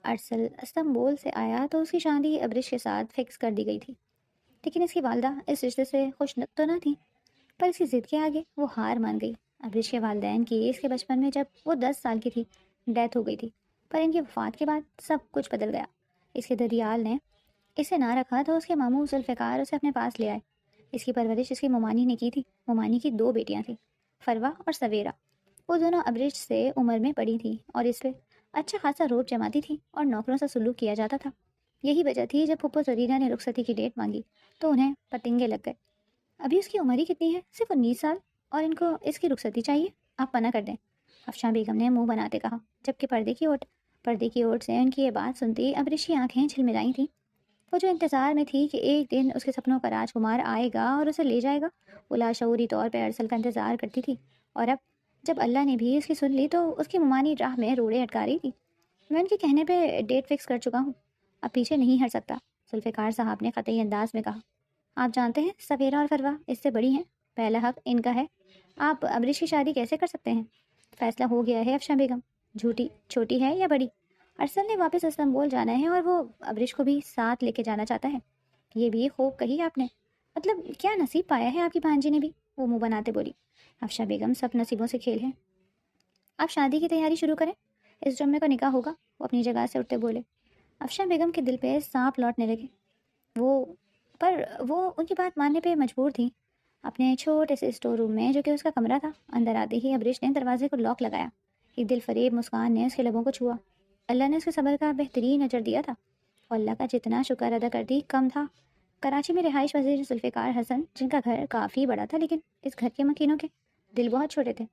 ارسل Istanbul سے آیا تو اس کی شادی ابرش کے ساتھ فکس کر دی گئی تھی، لیکن اس کی والدہ اس رشتے سے خوش تو نہ تھی، پر اس کی ضد کے آگے وہ ہار مان گئی۔ ابرش کے والدین کی اس کے بچپن میں جب وہ 10 سال کی تھی ڈیتھ ہو گئی تھی، پر ان کی وفات کے بعد سب کچھ بدل گیا۔ اس کے ددیال نے اسے نہ رکھا تو اس کے ماموں ذوالفقار اسے اپنے پاس لے آئے۔ اس کی پرورش اس کی ممانی نے کی تھی۔ ممانی کی 2 بیٹیاں تھیں، فروہ اور سویرا۔ وہ دونوں ابرش سے عمر میں بڑی تھیں اور اس پہ اچھا خاصا روب جماتی تھیں اور نوکروں سے سلوک کیا جاتا تھا۔ یہی وجہ تھی جب پھپھو زرینا نے رخصتی کی ڈیٹ مانگی تو انہیں پتنگے لگ گئے۔ ابھی اس کی عمر ہی کتنی ہے، صرف 19 سال، اور ان کو اس کی رخصتی چاہیے، آپ منع کر دیں، افشاں بیگم نے منہ بناتے کہا، جبکہ پردے کی اوٹ سے ان کی یہ بات سنتی ابرش کی آنکھیں جھلملائی تھیں۔ وہ جو انتظار میں تھی کہ ایک دن اس کے سپنوں کا راجکمار آئے گا اور اسے لے جائے گا، وہ لاشعوری طور پہ ارسل کا انتظار کرتی تھی، اور اب جب اللہ نے بھی اس کی سن لی تو اس کی ممانی راہ میں روڑے اٹکا رہی تھی۔ میں ان کے کہنے پہ ڈیٹ فکس کر چکا ہوں، اب پیچھے نہیں ہٹ سکتا، ذوالفقار صاحب نے قطعی انداز میں کہا۔ آپ جانتے ہیں سویرا اور فروہ اس سے بڑی ہیں، پہلا حق ان کا ہے، آپ ابرش کی شادی کیسے کر سکتے ہیں؟ فیصلہ ہو گیا ہے افشاں بیگم، چھوٹی ہے یا بڑی؟ ارسل نے واپس استنبول جانا ہے اور وہ ابرش کو بھی ساتھ لے کے جانا چاہتا ہے۔ یہ بھی خوب کہی آپ نے، مطلب کیا نصیب پایا ہے آپ کی بھانجی نے بھی، وہ منہ بناتے بولی۔ افشاں بیگم سب نصیبوں سے کھیل ہے، آپ شادی کی تیاری شروع کریں، اس جمعے کو نکاح ہوگا، وہ اپنی جگہ سے اٹھتے بولے۔ افشاں بیگم کے دل پہ سانپ لوٹنے لگے، وہ ان کی بات ماننے پہ مجبور تھی۔ اپنے چھوٹے سے اسٹور روم میں جو کہ اس کا کمرہ تھا، اندر آتے ہی ابرش نے دروازے کو لاک لگایا۔ ایک دل فریب مسکان نے اس کے لبوں کو چھوا۔ اللہ نے اس کے صبر کا بہترین اجر دیا تھا، اور اللہ کا جتنا شکر ادا کرتی کم تھا۔ کراچی میں رہائش پذیر ذوالفقار حسن، جن کا گھر کافی بڑا تھا لیکن اس گھر کے مکینوں کے دل بہت چھوٹے تھے۔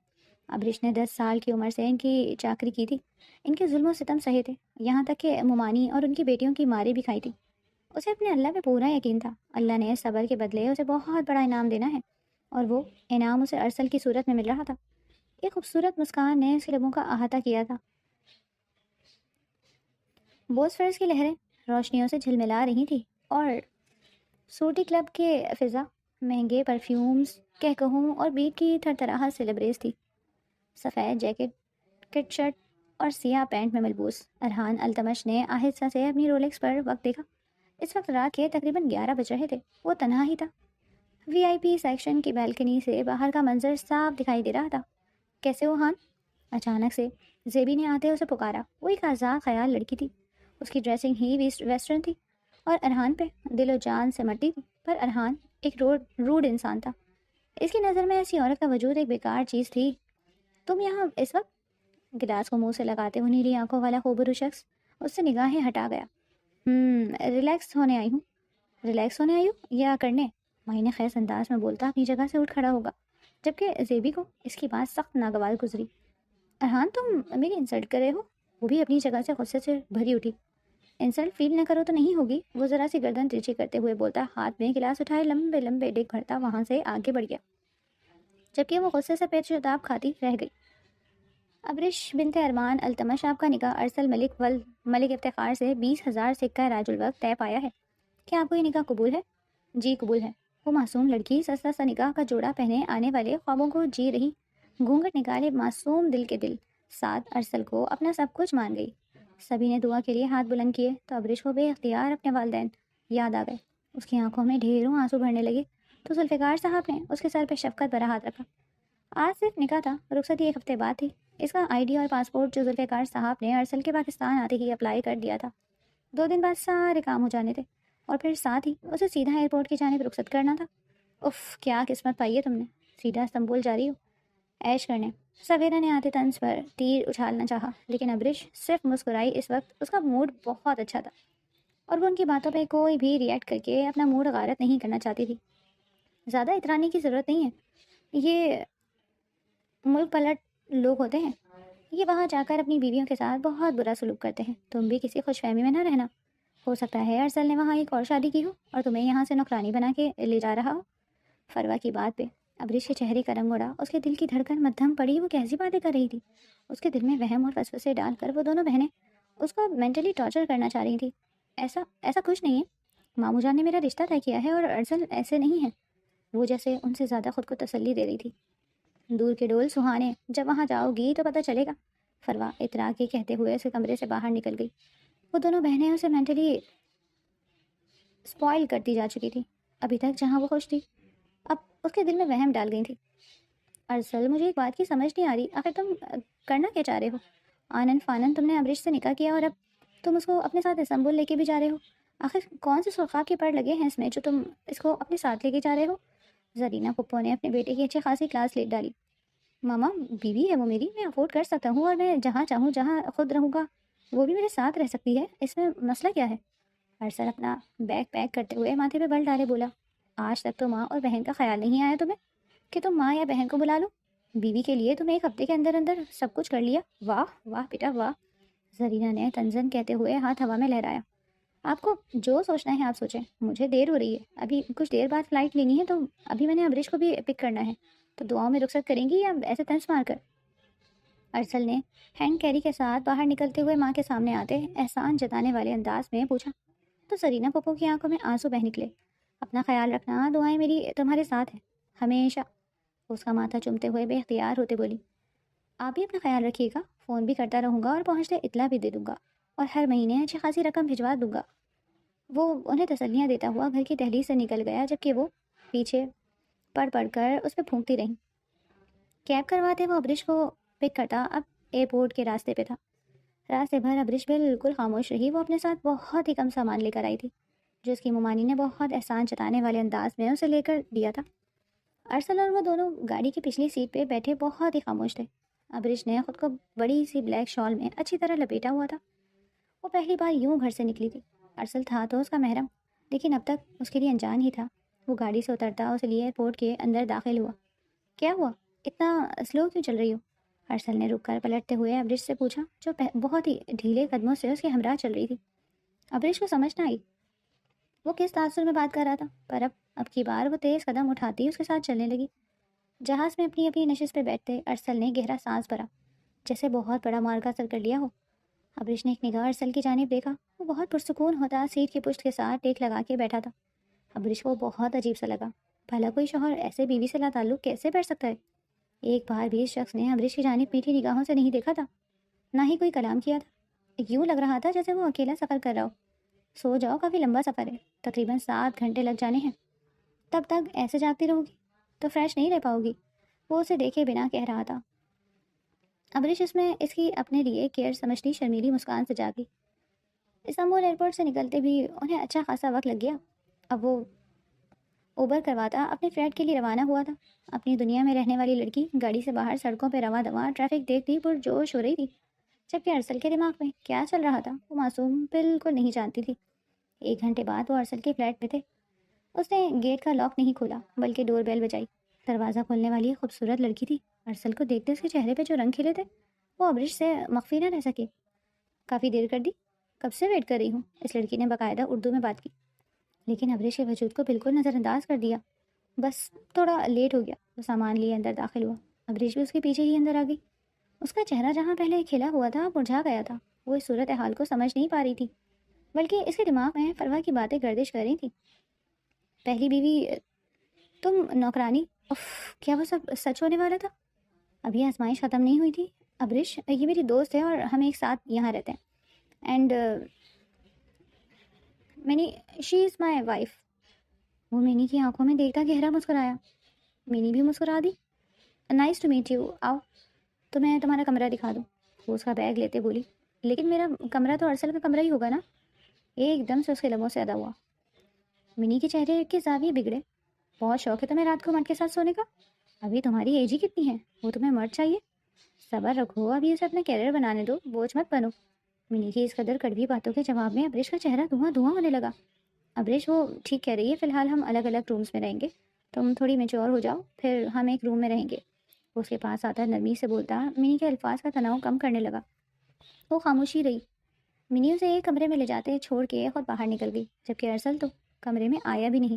ابرش نے 10 سال کی عمر سے ان کی چاکری کی تھی، ان کے ظلم و ستم سہے تھے، یہاں تک کہ ممانی اور ان کی بیٹیوں کی ماریں بھی کھائی تھی۔ اسے اپنے اللہ پہ پورا یقین تھا، اللہ نے صبر کے بدلے اسے بہت بڑا انعام دینا ہے، اور وہ انعام اسے ارسل کی صورت میں مل رہا تھا۔ ایک خوبصورت مسکان نے اس کے لبوں کا احاطہ کیا تھا۔ بوسفورس کی لہریں روشنیوں سے جھلملا رہی تھی اور سوٹی کلب کے فضا مہنگے پرفیومز، کہکہوں اور بیٹ کی تھرتھراہٹ سے لبریز تھی۔ سفید جیکٹ، کٹ شرٹ اور سیاہ پینٹ میں ملبوس ارحان التمش نے آہستہ سے اپنی رولکس پر وقت دیکھا۔ اس وقت رات کے تقریباً 11 بج رہے تھے۔ وہ تنہا ہی تھا۔ وی آئی پی سیکشن کی بالکنی سے باہر کا منظر صاف دکھائی دے رہا تھا۔ کیسے ہو ہان؟ اچانک سے زیبی نے آتے اسے پکارا۔ وہ ایک آزاد خیال لڑکی تھی، اس کی ڈریسنگ ہی ویسٹرن تھی اور ارحان پہ دل و جان سے مرتی تھی، پر ارحان ایک روڈ انسان تھا۔ اس کی نظر میں ایسی عورت کا وجود ایک بیکار چیز تھی۔ تم یہاں اس وقت؟ گلاس کو منہ سے لگاتے ہوئے نیلی آنکھوں والا خوبرو شخص اس سے نگاہیں ہٹا گیا۔ ریلیکس ہونے آئی ہوں یا کرنے؟ معنی خیز انداز میں بولتا اپنی جگہ سے اٹھ کھڑا ہوگا، جبکہ زیبی کو اس کی بات سخت ناگوار گزری۔ ارحان تم میری انسلٹ کر رہے ہو؟ وہ بھی اپنی جگہ سے غصے سے بھری اٹھی۔ انسلٹ فیل نہ کرو تو نہیں ہوگی، وہ ذرا سی گردن ترچھی کرتے ہوئے بولتا، ہاتھ میں گلاس اٹھائے لمبے لمبے ڈگ بھرتا وہاں سے آگے بڑھ گیا، جبکہ وہ غصے سے پیٹ شتاب کھاتی رہ گئی۔ ابرش بنت ارمان التمش، آپ کا نکاح ارسل ملک افتخار سے 20,000 سکہ راج الوقت طے پایا ہے، کیا آپ کو یہ نکاح قبول ہے؟ جی قبول ہے۔ وہ معصوم لڑکی سستا سا نکاح کا جوڑا پہنے آنے والے خوابوں کو جی رہی، گھونگھٹ نکالے معصوم دل کے دل ساتھ ارسل کو اپنا سب کچھ مان گئی۔ سبھی نے دعا کے لیے ہاتھ بلند کیے تو ابرش کو بے اختیار اپنے والدین یاد آ گئے۔ اس کی آنکھوں میں ڈھیروں آنسو بھرنے لگے تو ذوالفقار صاحب نے اس کے سر پہ شفقت بھرا ہاتھ رکھا۔ آج صرف نکاح تھا، رخصتی 1 ہفتے بعد تھی۔ اس کا آئی ڈی اور پاسپورٹ جو ذوالفقار صاحب نے ارسل کے پاکستان آتے ہی اپلائی کر دیا تھا، 2 دن بعد سارے کام ہو جانے تھے، اور پھر ساتھ ہی اسے سیدھا ایئرپورٹ کی جانب رخصت کرنا تھا۔ اف، کیا قسمت پائی ہے تم نے، سیدھا استنبول جا رہی ہو عیش کرنے۔ سویرا نے آتے طنز پر تیر اچھالنا چاہا، لیکن ابرش صرف مسکرائی۔ اس وقت اس کا موڈ بہت اچھا تھا اور وہ ان کی باتوں پہ کوئی بھی ریئیکٹ کر کے اپنا موڈ غارت نہیں کرنا چاہتی تھی۔ زیادہ اترانے کی ضرورت نہیں ہے، یہ ملک پلٹ لوگ ہوتے ہیں، یہ وہاں جا کر اپنی بیویوں کے ساتھ بہت برا سلوک کرتے ہیں۔ تم بھی کسی خوش فہمی میں نہ رہنا، ہو سکتا ہے ارسل نے وہاں ایک اور شادی کی ہو اور تمہیں یہاں سے نوکرانی بنا کے لے جا رہا ہو۔ فروہ کی بات پہ ابرش کے چہرے کا رنگ اڑا، اس کے دل کی دھڑکن مدھم پڑی۔ وہ کیسی باتیں کر رہی تھی؟ اس کے دل میں وہم اور وسوسے ڈال کر وہ دونوں بہنیں اس کو مینٹلی ٹارچر کرنا چاہ رہی تھی۔ ایسا کچھ نہیں ہے، ماموں جان نے میرا رشتہ طے کیا ہے اور ارسل ایسے نہیں ہے، وہ جیسے ان سے زیادہ خود کو تسلی دے رہی تھی۔ دور کے ڈول سہانے، جب وہاں جاؤ گی تو پتہ چلے گا، فروہ اترا کے کہتے ہوئے اس کے کمرے سے باہر نکل گئی۔ وہ دونوں بہنیں اسے مینٹلی اسپوائل کرتی جا چکی تھی. ابھی تک جہاں وہ خوش تھی اب اس کے دل میں وہم ڈال گئی تھی. ارسل مجھے ایک بات کی سمجھ نہیں آ رہی, آخر تم کرنا کیا چاہ رہے ہو؟ آنن فانن تم نے ابرش سے نکاح کیا اور اب تم اس کو اپنے ساتھ استنبول لے کے بھی جا رہے ہو. آخر کون سے سرخاب کے پڑ لگے ہیں اس میں جو تم اس کو اپنے ساتھ لے کے جا رہے ہو؟ زرینہ پھپھو نے اپنے بیٹے کی اچھی خاصی کلاس لیٹ ڈالی. ماما بیوی ہے وہ میری, میں افورڈ کر سکتا ہوں, اور میں جہاں چاہوں جہاں خود رہوں گا وہ بھی میرے ساتھ رہ سکتی ہے, اس میں مسئلہ کیا ہے؟ ارسل اپنا بیگ پیک کرتے ہوئے ماتھے پہ بل ڈالے بولا, آج تک تو ماں اور بہن کا خیال نہیں آیا تمہیں کہ تم ماں یا بہن کو بلا لو؟ بیوی کے لیے تم ایک ہفتے کے اندر اندر سب کچھ کر لیا. واہ واہ بیٹا واہ. زرینہ نے تنزن کہتے ہوئے ہاتھ ہوا میں لہرایا. آپ کو جو سوچنا ہے آپ سوچیں, مجھے دیر ہو رہی ہے, ابھی کچھ دیر بعد فلائٹ لینی ہے, تو ابھی میں نے ابرش کو بھی پک کرنا ہے, تو دعاؤں میں رخصت کریں گی یا ایسے طنز مار کر؟ ارسل نے ہینڈ کیری کے ساتھ باہر نکلتے ہوئے ماں کے سامنے آتے احسان جتانے والے انداز میں پوچھا. تو زرینہ پھپھو کی آنکھوں میں آنسو بہہ نکلے. اپنا خیال رکھنا, دعائیں میری تمہارے ساتھ ہیں ہمیشہ. اس کا ماتھا چومتے ہوئے بے اختیار ہوتے بولی. آپ بھی اپنا خیال رکھیے گا, فون بھی کرتا رہوں گا اور پہنچتے اطلاع بھی دے دوں گا, اور ہر مہینے اچھی خاصی رقم بھجوا دوں گا. وہ انہیں تسلیاں دیتا ہوا گھر کی دہلیز سے نکل گیا, جبکہ وہ پیچھے پڑھ پڑھ کر اس پہ پھونکتی رہیں. کیب کرواتے وہ ابرش کو پک کرتا اب ایئرپورٹ کے راستے پہ تھا. راستے بھر ابرش بالکل خاموش رہی. وہ اپنے ساتھ بہت ہی کم سامان لے کر آئی تھی جو اس کی ممانی نے بہت احسان جتانے والے انداز میں اسے لے کر دیا تھا. ارسل اور وہ دونوں گاڑی کی پچھلی سیٹ پہ بیٹھے بہت ہی خاموش تھے. ابرش نے خود کو بڑی سی بلیک شال میں اچھی طرح لپیٹا ہوا تھا. وہ پہلی بار یوں گھر سے نکلی تھی. ارسل تھا تو اس کا محرم, لیکن اب تک اس کے لیے انجان ہی تھا. وہ گاڑی سے اترتا اس لیے ایئرپورٹ کے اندر داخل ہوا. کیا ہوا, اتنا سلو کیوں چل رہی ہو؟ ارسل نے رک کر پلٹتے ہوئے ابرش سے پوچھا, جو بہت ہی ڈھیلے قدموں سے اس کے ہمراہ چل رہی تھی. ابرش کو سمجھ نہ آئی وہ کس تاثر میں بات کر رہا تھا, پر اب کی بار وہ تیز قدم اٹھاتی اس کے ساتھ چلنے لگی. جہاز میں اپنی اپنی نشست پہ بیٹھتے ارسل نے گہرا سانس بھرا, جیسے بہت بڑا مارکا سر کر لیا ہو. ابرش نے ایک نگاہ ارسل کی جانب دیکھا. وہ بہت پرسکون ہوتا سیٹ کی پشت کے ساتھ ٹیک لگا کے بیٹھا تھا. ابرش کو بہت عجیب سا لگا. بھلا کوئی شوہر ایسے بیوی سے لا تعلق کیسے بیٹھ سکتا ہے؟ ایک بار بھی اس شخص نے ابرش کی جانب میٹھی نگاہوں سے نہیں دیکھا تھا, نہ ہی کوئی کلام کیا تھا. یوں لگ رہا تھا جیسے وہ اکیلا سفر کر رہا ہو. سو جاؤ, کافی لمبا سفر ہے, تقریباً 7 گھنٹے لگ جانے ہیں. تب تک ایسے جاگتی رہو گی تو فریش نہیں رہ پاؤ گی, وہ اسے دیکھے بنا کہہ رہا تھا. ابرش اس میں اس کی اپنے لیے کیئر سمجھتی شرمیلی مسکان سے جاگی. استنبول ایئرپورٹ سے نکلتے بھی انہیں اچھا خاصا وقت لگ گیا. اب وہ اوبر کرواتا اپنے فلیٹ کے لیے روانہ ہوا تھا. اپنی دنیا میں رہنے والی لڑکی گاڑی سے باہر سڑکوں پہ رواں دواں ٹریفک دیکھتی پرجوش ہو رہی تھی, جبکہ ارسل کے دماغ میں کیا چل رہا تھا وہ معصوم بالکل نہیں جانتی تھی. 1 گھنٹے بعد وہ ارسل کے فلیٹ میں تھے. اس نے گیٹ کا لاک نہیں کھولا بلکہ ڈور بیل بجائی. دروازہ کھولنے والی ایک خوبصورت لڑکی تھی. ارسل کو دیکھتے اس کے چہرے پہ جو رنگ کھلے تھے وہ ابرش سے مخفی نہ رہ سکے. کافی دیر کر دی, کب سے ویٹ کر رہی ہوں, اس لڑکی نے باقاعدہ اردو میں بات کی, لیکن ابرش کے وجود کو بالکل نظر انداز کر دیا. بس تھوڑا لیٹ ہو گیا. وہ سامان لیے اندر داخل ہوا. ابرش بھی اس کے پیچھے ہی اندر آ گئی. اس کا چہرہ جہاں پہلے کھلا ہوا تھا مرجھا گیا تھا. وہ اس صورت حال کو سمجھ نہیں پا رہی تھی, بلکہ اس کے دماغ میں فروا کی باتیں گردش کر رہی تھیں. پہلی بیوی, تم نوکرانی, کیا وہ سب سچ ہونے والا تھا؟ ابھی آزمائش ختم نہیں ہوئی تھی. ابرش یہ میری دوست ہے اور ہم ایک ساتھ یہاں رہتے ہیں. And many, she is my wife. وہ مینی کی آنکھوں میں دیکھتا گہرا مسکرایا. مینی بھی مسکرا دی. نائس ٹو میٹ یو, آؤ تو میں تمہارا کمرہ دکھا دوں. وہ اس کا بیگ لیتے بولی. لیکن میرا کمرہ تو ارسل کا کمرہ ہی ہوگا نا. ایک دم سے اس کے لبوں سے ادا ہوا. منی کے چہرے کے زاویے بگڑے. بہت شوق ہے تمہیں رات کو مرد کے ساتھ سونے کا. ابھی تمہاری ایج ہی کتنی ہے, وہ تمہیں مرد چاہیے. صبر رکھو, ابھی اسے اپنا کیریئر بنانے دو, بوجھ مت بنو. منی کی اس قدر کڑوی باتوں کے جواب میں ابرش کا چہرہ دھواں دھواں ہونے لگا. ابرش, وہ ٹھیک کہہ رہی ہے, فی الحال ہم الگ الگ رومز میں رہیں گے. تم تھوڑی میچور ہو جاؤ, پھر ہم ایک روم میں رہیں گے. وہ اس کے پاس آتا نرمی سے بولتا. منی کے الفاظ کا تناؤ کم کرنے لگا. وہ خاموشی رہی. منی اسے ایک کمرے میں لے جاتے چھوڑ کے خود باہر نکل گئی, جبکہ ارسل تو کمرے میں آیا بھی نہیں.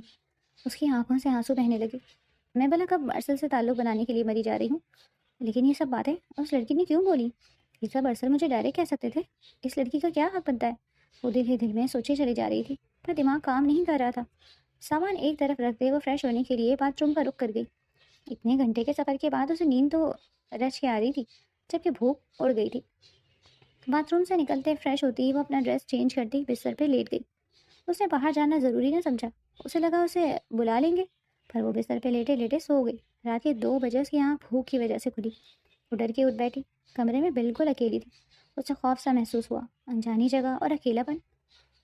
اس کی آنکھوں سے آنسو بہنے لگے. میں بھلا کب ارسل سے تعلق بنانے کے لیے مری جا رہی ہوں, لیکن یہ سب باتیں اس لڑکی نے کیوں بولی؟ یہ سب ارسل مجھے ڈائریکٹ کہہ سکتے تھے. اس لڑکی کا کیا حق بنتا ہے؟ وہ دل ہی دل میں سوچے چلی جا رہی تھی, پر دماغ کام نہیں کر رہا تھا. سامان ایک طرف رکھ دے وہ فریش ہونے کے لیے باتھ روم کا رخ کر گئی. اتنے گھنٹے کے سفر کے بعد اسے نیند تو رچ کے آ رہی تھی, جبکہ بھوک اڑ گئی تھی. باتھ روم سے نکلتے فریش ہوتی وہ اپنا ڈریس چینج کرتی بستر پہ لیٹ گئی۔ اس نے باہر جانا ضروری نہ سمجھا، اسے لگا اسے بلا لیں گے، پر وہ بستر پہ لیٹے لیٹے سو گئی۔ رات کے 2 بجے اس کی آنکھ بھوک کی وجہ سے کھلی۔ وہ ڈر کے اٹھ بیٹھی، کمرے میں بالکل اکیلی تھی۔ اسے خوف سا محسوس ہوا، انجانی جگہ اور اکیلا پن۔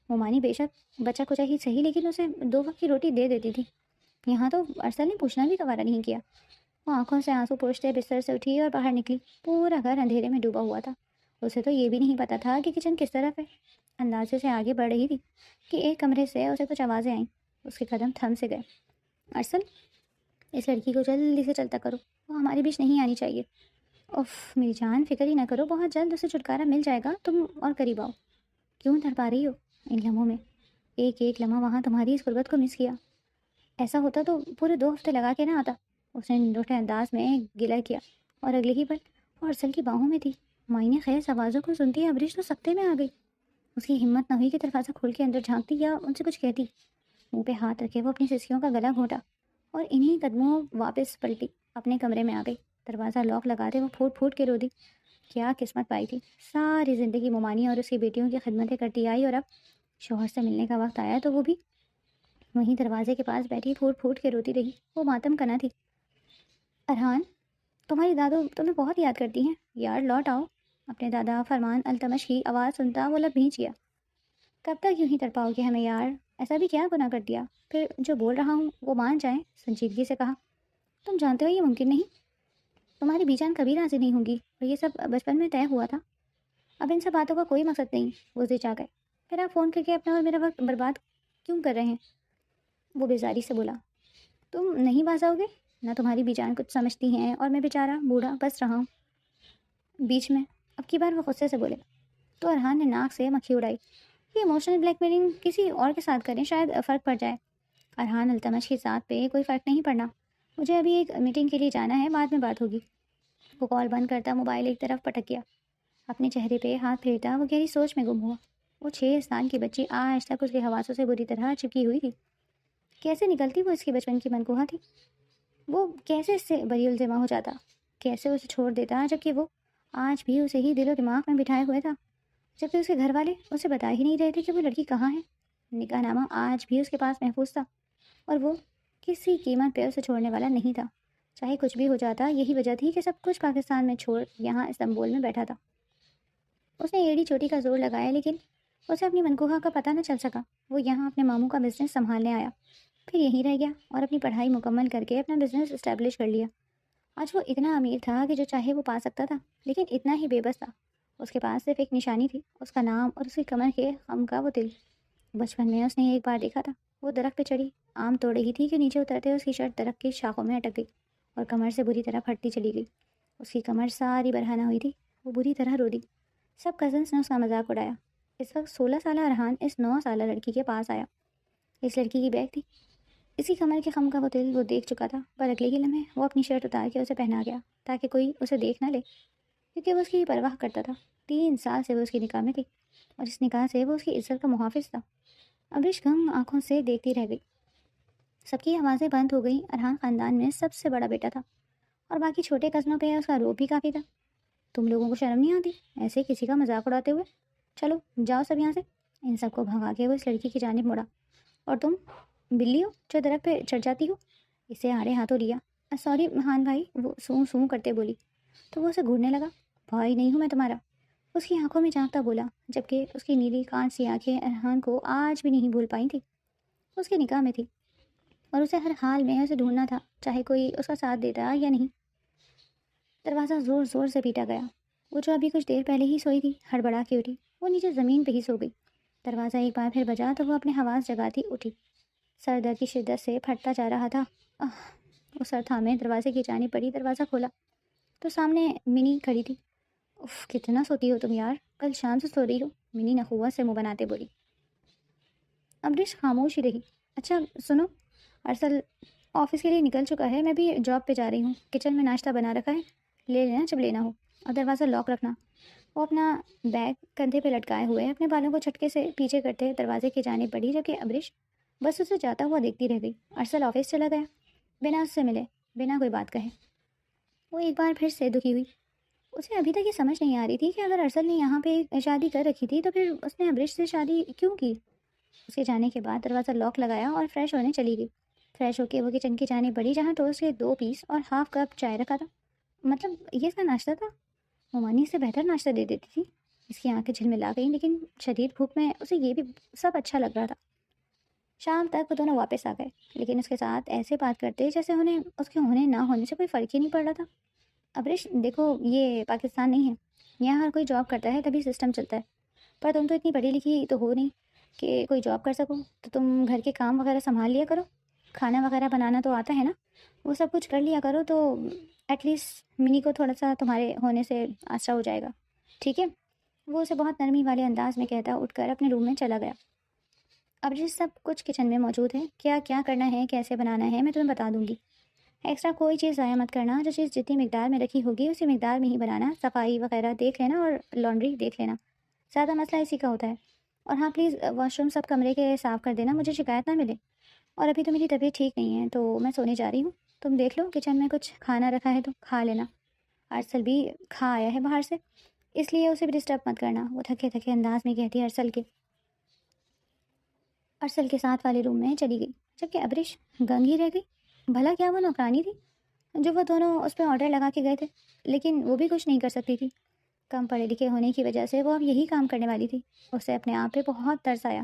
مومانی بے شک بچہ کچھ ہی صحیح لیکن اسے 2 وقت کی روٹی دے دیتی تھی، یہاں تو ارسل نے پوچھنا بھی گوارا نہیں کیا۔ وہ آنکھوں سے آنسو پوچھتے بستر سے اٹھی اور باہر نکلی۔ پورا گھر اندھیرے میں ڈوبا ہوا تھا۔ اسے تو یہ بھی نہیں پتا تھا کہ کچن کس طرف ہے۔ اندازے سے آگے بڑھ رہی تھی کہ ایک کمرے سے اسے کچھ آوازیں آئیں۔ اس کے قدم تھم سے گئے۔ ارسل، اس لڑکی کو جلدی سے چلتا کرو، وہ ہمارے بیچ نہیں آنی چاہیے۔ اف میری جان، فکر ہی نہ کرو، بہت جلد اسے چھٹکارا مل جائے گا، تم اور قریب آؤ۔ کیوں تڑ پا رہی ہو؟ ان لمحوں میں ایک ایک لمحہ وہاں تمہاری اس غربت کو مس کیا۔ ایسا ہوتا تو پورے 2 ہفتے لگا کے نہ آتا۔ اس نے روٹے انداز میں گلہ کیا اور اگلے ہی پل وہ ارسل کی باہوں میں تھی۔ معنی خیز آوازوں کو سنتی ابریش تو سکتے میں آ گئی۔ اس کی ہمت نہ ہوئی کہ دروازہ کھول کے اندر جھانکتی یا ان سے کچھ کہتی۔ منہ پہ ہاتھ رکھے وہ اپنی سسکیوں کا گلا گھونٹا اور انہی قدموں واپس پلٹی، اپنے کمرے میں آ گئی۔ دروازہ لاک لگاتے وہ پھوٹ پھوٹ کے رو دی۔ کیا قسمت پائی تھی، ساری زندگی مومانی اور اس کی بیٹیوں کی خدمتیں کرتی آئی، اور اب شوہر سے ملنے کا وقت آیا تو وہ بھی وہیں دروازے کے پاس بیٹھی پھوٹ پھوٹ کے روتی رہی۔ وہ ماتم کنا تھی۔ ارحان، تمہاری دادو تمہیں بہت یاد کرتی ہیں یار، لوٹ آؤ۔ اپنے دادا فرمان التمش کی آواز سنتا وہ لب بھینچ گیا۔ کب تک یوں ہی تڑپاؤ گے ہمیں یار؟ ایسا بھی کیا گناہ کر دیا؟ پھر جو بول رہا ہوں وہ مان جائیں۔ سنجیدگی سے کہا، تم جانتے ہو یہ ممکن نہیں، تمہاری بیجان کبھی راضی نہیں ہوگی، اور یہ سب بچپن میں طے ہوا تھا۔ اب ان سب باتوں کا کوئی مقصد نہیں۔ وہ زچا گئے۔ پھر آپ فون کر کے اپنا اور میرا وقت برباد کیوں کر رہے ہیں؟ وہ بیزاری سے بولا، تم نہیں باز آؤ گے؟ نہ تمہاری بیجان کچھ سمجھتی ہیں اور میں بیچارہ بوڑھا بس رہا ہوں بیچ میں۔ اب کی بار وہ غصے سے بولے تو ارحان نے ناک سے مکھی اڑائی۔ یہ ایموشنل بلیک میلنگ کسی اور کے ساتھ کریں، شاید فرق پڑ جائے۔ ارحان التمش کی ذات پہ کوئی فرق نہیں پڑنا، مجھے ابھی ایک میٹنگ کے لیے جانا ہے، بعد میں بات ہوگی۔ وہ کال بند کرتا موبائل ایک طرف پٹک گیا۔ اپنے چہرے پہ ہاتھ پھیرتا وہ گہری سوچ میں گم ہوا۔ وہ 6 سال کی بچی آج تک اس کے حواسوں سے بری طرح چپکی ہوئی تھی۔ کیسے نکلتی وہ اس کی بچپن کی منقوہ تھی؟ وہ کیسے اس سے بری الزمہ ہو جاتا؟ کیسے اسے چھوڑ دیتا جبکہ وہ آج بھی اسے ہی دل و دماغ میں بٹھائے ہوئے تھا؟ جبکہ اس کے گھر والے اسے بتا ہی نہیں رہے تھے کہ وہ لڑکی کہاں ہے۔ نکاح نامہ آج بھی اس کے پاس محفوظ تھا اور وہ کسی قیمت پہ اسے چھوڑنے والا نہیں تھا، چاہے کچھ بھی ہو جاتا۔ یہی وجہ تھی کہ سب کچھ پاکستان میں چھوڑ یہاں استنبول میں بیٹھا تھا۔ اس نے ایڑی چوٹی کا زور لگایا لیکن اسے اپنی منقوہ کا پتہ نہ چل سکا۔ وہ یہاں اپنے ماموں کا بزنس سنبھالنے آیا، پھر یہیں رہ گیا اور اپنی پڑھائی مکمل کر کے اپنا بزنس اسٹیبلش کر لیا۔ آج وہ اتنا امیر تھا کہ جو چاہے وہ پا سکتا تھا، لیکن اتنا ہی بے بس تھا۔ اس کے پاس صرف ایک نشانی تھی، اس کا نام اور اس کی کمر کے خم کا وہ دل۔ بچپن میں اس نے ایک بار دیکھا تھا، وہ درخت پہ چڑھی، آم توڑ رہی تھی کہ نیچے اترتے اس کی شرٹ درخت کی شاخوں میں اٹک گئی اور کمر سے بری طرح پھٹتی چلی گئی۔ اس کی کمر ساری برہنہ ہوئی تھی، وہ بری طرح رو دی۔ سب کزنس نے اس کا مذاق اڑایا۔ اس وقت 16 سالہ ارحان اس 9 سالہ لڑکی کے پاس آیا۔ اس لڑکی کی بیگ تھی، اسی کمر کے خم کا وہ دل وہ دیکھ چکا تھا، پر اگلے ہی لمحے وہ اپنی شرٹ اتار کے اسے پہنا گیا تاکہ کوئی اسے دیکھ نہ لے، کیونکہ وہ اس کی پرواہ کرتا تھا۔ 3 سال سے وہ اس کی نکاح میں تھی اور اس نکاح سے وہ اس کی عزت کا محافظ تھا۔ ابریش گم آنکھوں سے دیکھتی رہ گئی۔ سب کی آوازیں بند ہو گئیں۔ ارحان خاندان میں سب سے بڑا بیٹا تھا اور باقی چھوٹے کزنوں پہ اس کا روب بھی کافی تھا۔ تم لوگوں کو شرم نہیں آتی ایسے کسی کا مذاق اڑاتے ہوئے؟ چلو جاؤ سب یہاں سے۔ ان سب کو بھگا کے وہ اس لڑکی کی جانب مڑا، اور تم بلی ہو جو درخت پہ چڑھ جاتی ہو؟ اسے آڑے ہاتھوں لیا۔ سوری ہان بھائی، وہ سوں کرتے بولی تو وہ اسے گھورنے لگا۔ بھائی نہیں ہوں میں تمہارا، اس کی آنکھوں میں جھانکتا بولا، جبکہ اس کی نیلی کانچ سی آنکھیں ارحان کو آج بھی نہیں بھول پائی تھی۔ اس کے نکاح میں تھی اور اسے ہر حال میں اسے ڈھونڈنا تھا، چاہے کوئی اس کا ساتھ دیتا یا نہیں۔ دروازہ زور زور سے پیٹا گیا۔ وہ جو ابھی کچھ دیر پہلے ہی سوئی تھی ہڑبڑا کے اٹھی، وہ نیچے زمین پہ ہی سو گئی۔ دروازہ ایک بار پھر بجا تو وہ اپنے حواس جگاتی اٹھی۔ سر درد کی شدت سے پھٹتا جا رہا تھا۔ وہ سر تھامے دروازے کی جانب پڑی، دروازہ کھولا تو سامنے منی کھڑی تھی۔ اف کتنا سوتی ہو تم یار، کل شام سے سو رہی ہو، منی نخوت سے منہ بناتے بولی۔ ابریش خاموش ہی رہی۔ اچھا سنو، ارسل آفس کے لیے نکل چکا ہے، میں بھی جاب پہ جا رہی ہوں، کچن میں ناشتہ بنا رکھا ہے، لے لینا جب لینا ہو، اور دروازہ لاک رکھنا۔ وہ اپنا بیگ کندھے پہ لٹکائے ہوئے اپنے بالوں کو جھٹکے سے پیچھے کرتے دروازے کی جانب بڑھی، جبکہ ابریش بس اسے جاتا ہوا دیکھتی رہ گئی۔ ارسل آفس چلا گیا بنا اس سے ملے، بنا کوئی بات کہے۔ وہ ایک بار پھر سے دکھی ہوئی۔ اسے ابھی تک یہ سمجھ نہیں آ رہی تھی کہ اگر ارسل نے یہاں پہ شادی کر رکھی تھی تو پھر اس نے ابرش سے شادی کیوں کی۔ اس کے جانے کے بعد دروازہ لاک لگایا اور فریش ہونے چلی گئی۔ فریش ہو کے وہ کچن کی جانب بڑھی جہاں ٹوسٹ کے 2 پیس اور ہاف کپ چائے رکھا تھا۔ مطلب یہ اس کا ناشتہ تھا؟ ممانی اس سے بہتر ناشتہ دے دیتی تھی۔ اس کی آنکھیں جھلملا گئیں، لیکن شدید بھوک میں اسے یہ بھی سب اچھا لگ رہا تھا۔ شام تک وہ دونوں واپس آ گئے، لیکن اس کے ساتھ ایسے بات کرتے جیسے انہیں اس کے ہونے نہ ہونے سے کوئی فرق ہی نہیں پڑ رہا تھا۔ ابرش دیکھو، یہ پاکستان نہیں ہے، یہاں ہر کوئی جاب کرتا ہے تبھی سسٹم چلتا ہے، پر تم تو اتنی پڑھی لکھی تو ہو نہیں کہ کوئی جاب کر سکو، تو تم گھر کے کام وغیرہ سنبھال لیا کرو، کھانا وغیرہ بنانا تو آتا ہے نا، وہ سب کچھ کر لیا کرو تو ایٹ لیسٹ منی کو تھوڑا سا تمہارے ہونے سے آسرا ہو جائے گا، ٹھیک ہے؟ وہ اسے بہت نرمی والے انداز میں کہتا اٹھ کر اپنے روم میں چلا گیا۔ اب جس سب کچھ کچن میں موجود ہے، کیا کیا کرنا ہے، کیسے بنانا ہے، میں تمہیں بتا دوں گی۔ ایکسٹرا کوئی چیز ضائع مت کرنا، جو چیز جتنی مقدار میں رکھی ہوگی اسی مقدار میں ہی بنانا، صفائی وغیرہ دیکھ لینا اور لانڈری دیکھ لینا، زیادہ مسئلہ اسی کا ہوتا ہے۔ اور ہاں پلیز واش روم سب کمرے کے صاف کر دینا، مجھے شکایت نہ ملے۔ اور ابھی تو میری طبیعت ٹھیک نہیں ہے تو میں سونے جا رہی ہوں، تم دیکھ لو کچن میں کچھ کھانا رکھا ہے تو کھا لینا، ارسل بھی کھا آیا ہے باہر سے، اس لیے اسے بھی ڈسٹرب مت کرنا، وہ تھکے تھکے انداز میں کہتی ارسل کے ساتھ والے روم میں چلی گئی، جبکہ ابرش گنگ ہی رہ گئی۔ بھلا کیا وہ نوکرانی تھی جو وہ دونوں اس پہ آرڈر لگا کے گئے تھے؟ لیکن وہ بھی کچھ نہیں کر سکتی تھی، کم پڑھے لکھے ہونے کی وجہ سے وہ اب یہی کام کرنے والی تھی۔ اسے اپنے آپ پہ بہت ترس آیا۔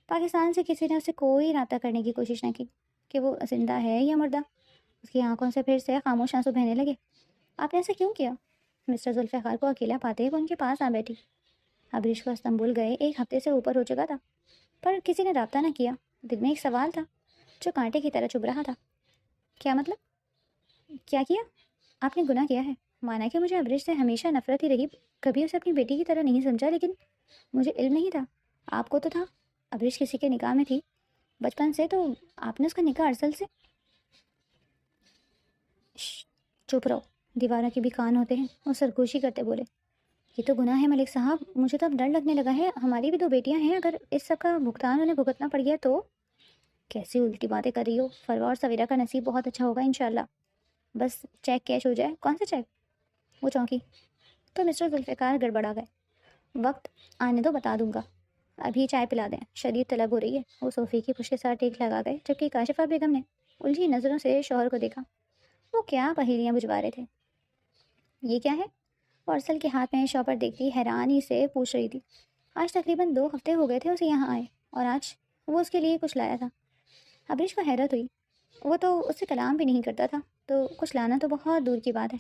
پاکستان سے کسی نے اسے کوئی رابطہ کرنے کی کوشش نہ کی کہ وہ زندہ ہے یا مردہ۔ اس کی آنکھوں سے پھر سے خاموش آنسو بہنے لگے۔ آپ نے ایسا کیوں کیا؟ مسٹر ذوالفقار کو اکیلا پاتے وہ ان کے پاس آ بیٹھی۔ ابرش کو استنبول گئے 1 ہفتے سے اوپر ہو چکا تھا، پر کسی نے رابطہ نہ کیا۔ دل میں ایک سوال تھا جو کانٹے کی طرح چبھ رہا تھا۔ کیا مطلب؟ کیا کیا؟ آپ نے گناہ کیا ہے۔ مانا کہ مجھے ابرش سے ہمیشہ نفرت ہی رہی، کبھی اسے اپنی بیٹی کی طرح نہیں سمجھا، لیکن مجھے علم نہیں تھا۔ آپ کو تو تھا، ابرش کسی کے نکاح میں تھی بچپن سے، تو آپ نے اس کا نکاح ارسل سے؟ چپ رہو، دیوارہ کے بھی کان ہوتے ہیں، وہ سرگوشی کرتے بولے۔ یہ تو گناہ ہے ملک صاحب، مجھے تو اب ڈر لگنے لگا ہے، ہماری بھی 2 بیٹیاں ہیں، اگر اس سب کا بھگتان انہیں بھگتنا پڑ گیا تو؟ کیسی الٹی باتیں کر رہی ہو، فروا اور سویرا کا نصیب بہت اچھا ہوگا انشاءاللہ، بس چیک کیش ہو جائے۔ کون سا چیک؟ وہ چونکی۔ تو مسٹر ذوالفقار گڑبڑا گئے۔ وقت آنے دو، بتا دوں گا، ابھی چائے پلا دیں، شدید طلب ہو رہی ہے۔ وہ صوفے کی پشت کے ساتھ ٹیک لگا گئے، جبکہ کاشفہ بیگم نے الجھی نظروں سے شوہر کو دیکھا۔ وہ کیا پہیلیاں بجھوا رہے تھے؟ یہ کیا ہے؟ وہ ارسل کے ہاتھ میں شاپر دیکھتی حیرانی سے پوچھ رہی تھی۔ آج تقریباً 2 ہفتے ہو گئے تھے اسے یہاں آئے، اور آج وہ اس کے لیے کچھ لایا تھا۔ ابرش کو حیرت ہوئی، وہ تو اس سے کلام بھی نہیں کرتا تھا، تو کچھ لانا تو بہت دور کی بات ہے۔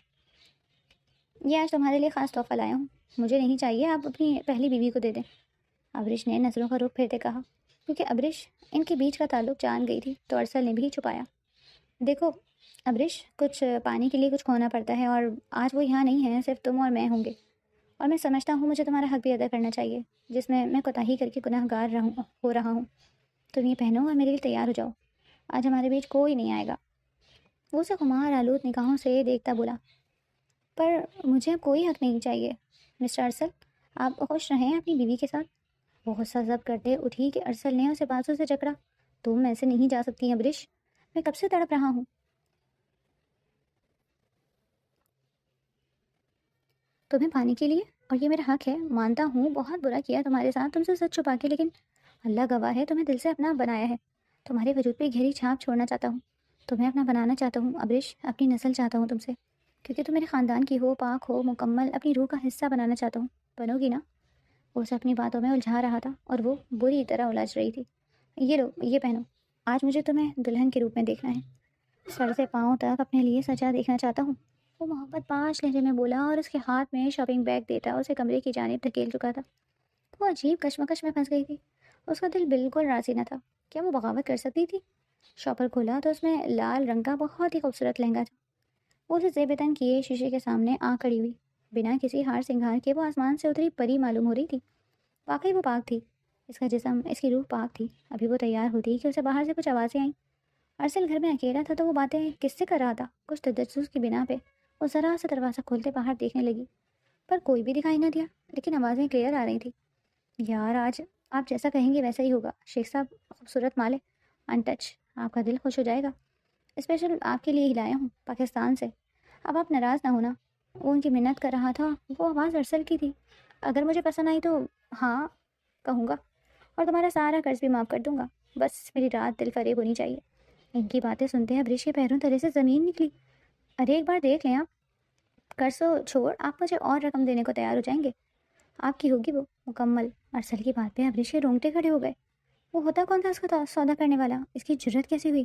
یہ آج تمہارے لیے خاص تحفہ لایا ہوں، مجھے نہیں چاہیے، آپ اپنی پہلی بیوی کو دے دیں۔ ابرش نے نظروں کا رخ پھیرتے کہا، کیونکہ ابرش ان کے بیچ کا تعلق جان گئی تھی تو ارسل نے بھی چھپایا۔ دیکھو ابرش، کچھ پانی کے لیے کچھ کھونا پڑتا ہے، اور آج وہ یہاں نہیں ہے، صرف تم اور میں ہوں گے، اور میں سمجھتا ہوں مجھے تمہارا حق بھی ادا کرنا چاہیے، جس میں کوتاہی کر کے گناہ گار ہو رہا ہوں۔ تم یہ پہنو اور میرے لیے تیار ہو جاؤ، آج ہمارے بیچ کوئی نہیں آئے گا۔ وہ اسے خمار آلود نگاہوں سے دیکھتا بولا، پر مجھے اب کوئی حق نہیں چاہیے مسٹر ارسل، آپ خوش رہیں اپنی بیوی کے ساتھ۔ وہ غصہ ضبط کرتے اٹھی کہ ارسل نے اسے بازو سے جکڑا۔ تم ایسے نہیں جا سکتی ابرش، میں کب سے تڑپ رہا ہوں۔ تمہیں پانی کے لیے، اور یہ میرا حق ہے، مانتا ہوں بہت برا کیا تمہارے ساتھ، تم سے سچ چھپا کے، لیکن اللہ گواہ ہے تمہیں دل سے اپنا بنایا ہے، تمہارے وجود پہ گہری چھاپ چھوڑنا چاہتا ہوں، تمہیں اپنا بنانا چاہتا ہوں ابرش، اپنی نسل چاہتا ہوں تم سے، کیونکہ تم میرے خاندان کی ہو، پاک ہو، مکمل، اپنی روح کا حصہ بنانا چاہتا ہوں، بنو گی نا؟ وہ اسے اپنی باتوں میں الجھا رہا تھا اور وہ بری طرح الجھ رہی تھی۔ یہ لو، یہ پہنو، آج مجھے تمہیں دلہن کے روپ میں دیکھنا ہے، سر سے پاؤں تک اپنے لیے سجا دیکھنا چاہتا ہوں۔ وہ محبت پاش لہجے میں بولا اور اس کے ہاتھ میں شاپنگ بیگ دیتا اسے کمرے کی جانب دھکیل چکا تھا۔ وہ عجیب کشمکش میں پھنس گئی تھی، اس کا دل بالکل راضی نہ تھا۔ کیا وہ بغاوت کر سکتی تھی؟ شاپر کھولا تو اس میں لال رنگ کا بہت ہی خوبصورت لہنگا تھا۔ وہ اسے زیب تن کیے شیشے کے سامنے آ کھڑی ہوئی، بنا کسی ہار سنگھار کے وہ آسمان سے اتری پری معلوم ہو رہی تھی۔ واقعی وہ پاک تھی، اس کا جسم، اس کی روح پاک تھی۔ ابھی وہ تیار ہوتی کہ اسے باہر سے کچھ آوازیں آئیں۔ ارسل گھر میں اکیلا تھا تو وہ باتیں کس سے کر رہا تھا؟ کچھ تجسس کی بنا پہ وہ ذرا سا دروازہ کھولتے باہر دیکھنے لگی، پر کوئی بھی دکھائی نہ دیا، لیکن آوازیں کلیئر آ رہی تھی۔ یار، آج آپ جیسا کہیں گے ویسا ہی ہوگا شیخ صاحب، خوبصورت مال ہے، ان ٹچ، آپ کا دل خوش ہو جائے گا، اسپیشل آپ کے لیے ہی لایا ہوں پاکستان سے۔ اب آپ ناراض نہ ہونا، وہ ان کی منت کر رہا تھا۔ وہ آواز ارسل کی تھی۔ اگر مجھے پسند آئی تو ہاں کہوں گا، اور تمہارا سارا قرض بھی معاف کر دوں گا، بس میری رات دل فریب ہونی چاہیے۔ ان کی باتیں سنتے ہیں عبریش کے پیروں تلے سے زمین نکلی۔ ارے ایک بار دیکھ لیں آپ، قرض تو چھوڑ، آپ مجھے اور رقم دینے کو تیار ہو جائیں گے؟ آپ کی ہوگی وہ مکمل۔ ارسل کی بات پہ عبریش کے رونگٹے کھڑے ہو گئے۔ وہ ہوتا کون تھا اس کا سودا کرنے والا؟ اس کی جرت کیسی ہوئی؟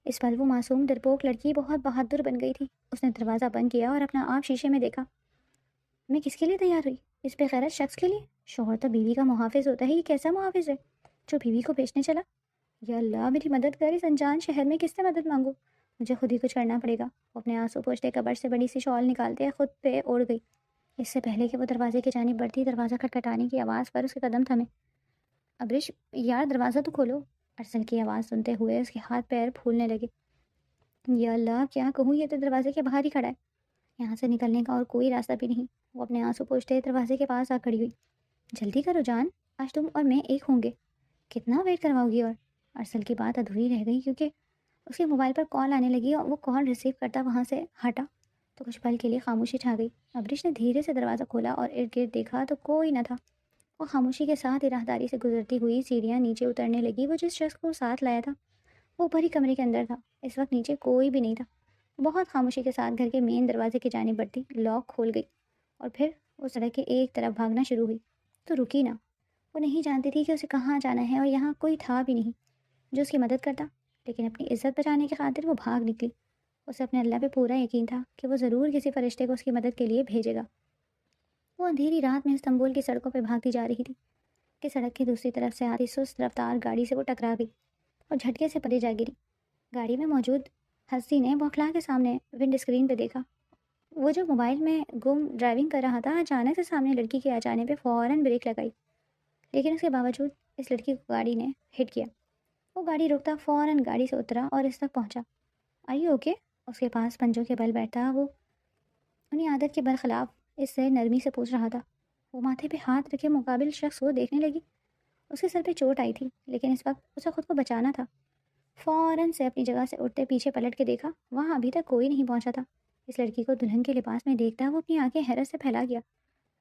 اس پل وہ معصوم ڈرپوک لڑکی بہت بہادر بن گئی تھی۔ اس نے دروازہ بند کیا اور اپنا آپ شیشے میں دیکھا۔ میں کس کے لیے تیار ہوئی؟ اس بے غیرت شخص کے لیے؟ شوہر تو بیوی کا محافظ ہوتا ہے، یہ کیسا محافظ ہے جو بیوی کو بیچنے چلا؟ یا اللہ میری مدد کر، اس انجان شہر میں کس سے مدد مانگوں؟ مجھے خود ہی کچھ کرنا پڑے گا۔ وہ اپنے آنسو پوچھتے کبر سے بڑی سی شال نکالتے خود پہ اوڑھ گئی۔ اس سے پہلے کہ وہ دروازے کی جانب بڑھتی، دروازہ کھٹکھٹانے کی آواز پر اس کے قدم تھمے۔ عبریش یار دروازہ تو کھولو۔ ارسل کی آواز سنتے ہوئے اس کے ہاتھ پیر پھولنے لگے۔ یا اللہ کیا کہوں، یہ تو دروازے کے باہر ہی کھڑا ہے، یہاں سے نکلنے کا اور کوئی راستہ بھی نہیں۔ وہ اپنے آنسو پوچھتے دروازے کے پاس آ کھڑی ہوئی۔ جلدی کرو جان، آج تم اور میں ایک ہوں گے، کتنا ویٹ کرواؤ گی؟ اور ارسل کی بات ادھوری رہ گئی کیونکہ اس کے موبائل پر کال آنے لگی اور وہ کال ریسیو کرتا وہاں سے ہٹا تو کچھ پل کے لیے خاموشی چھا گئی۔ عبریش نے دھیرے سے دروازہ کھولا اور ارد گرد دیکھا تو کوئی نہ تھا۔ وہ خاموشی کے ساتھ راہداری سے گزرتی ہوئی سیڑھیاں نیچے اترنے لگی۔ وہ جس شخص کو ساتھ لایا تھا وہ اوپر ہی کمرے کے اندر تھا۔ اس وقت نیچے کوئی بھی نہیں تھا۔ بہت خاموشی کے ساتھ گھر کے مین دروازے کی جانب بڑھتی، لاک کھول گئی اور پھر وہ سڑک کے ایک طرف بھاگنا شروع ہوئی تو رکی نہ۔ وہ نہیں جانتی تھی کہ اسے کہاں جانا ہے اور یہاں کوئی تھا بھی نہیں جو اس کی مدد کرتا، لیکن اپنی عزت بچانے کی خاطر وہ بھاگ نکلی۔ اسے اپنے اللہ پہ پورا یقین تھا کہ وہ ضرور کسی فرشتے کو اس کی مدد کے لیے بھیجے گا۔ وہ اندھیری رات میں استنبول کی سڑکوں پہ بھاگتی جا رہی تھی کہ سڑک کی دوسری طرف سے آتی سست رفتار گاڑی سے وہ ٹکرا گئی اور جھٹکے سے پرے جا گری۔ گاڑی میں موجود ہستی نے بوکھلا کے سامنے ونڈ اسکرین پہ دیکھا۔ وہ جو موبائل میں گم ڈرائیونگ کر رہا تھا اچانک سے سامنے لڑکی کے آ جانے پہ فوراً بریک لگائی، لیکن اس کے باوجود اس لڑکی کو گاڑی نے ہٹ کیا۔ وہ گاڑی روکتا فوراً گاڑی سے اترا اور اس تک پہنچا۔ آئی اوکے؟ اس کے پاس پنجوں کے بل بیٹھا وہ انہیں عادت کے برخلاف اس سے نرمی سے پوچھ رہا تھا۔ وہ ماتھے پہ ہاتھ رکھے مقابل شخص کو دیکھنے لگی۔ اس کے سر پہ چوٹ آئی تھی لیکن اس وقت اسے خود کو بچانا تھا۔ فوراً سے اپنی جگہ سے اٹھتے پیچھے پلٹ کے دیکھا، وہاں ابھی تک کوئی نہیں پہنچا تھا۔ اس لڑکی کو دلہن کے لباس میں دیکھتا وہ اپنی آنکھیں حیرت سے پھیلا گیا۔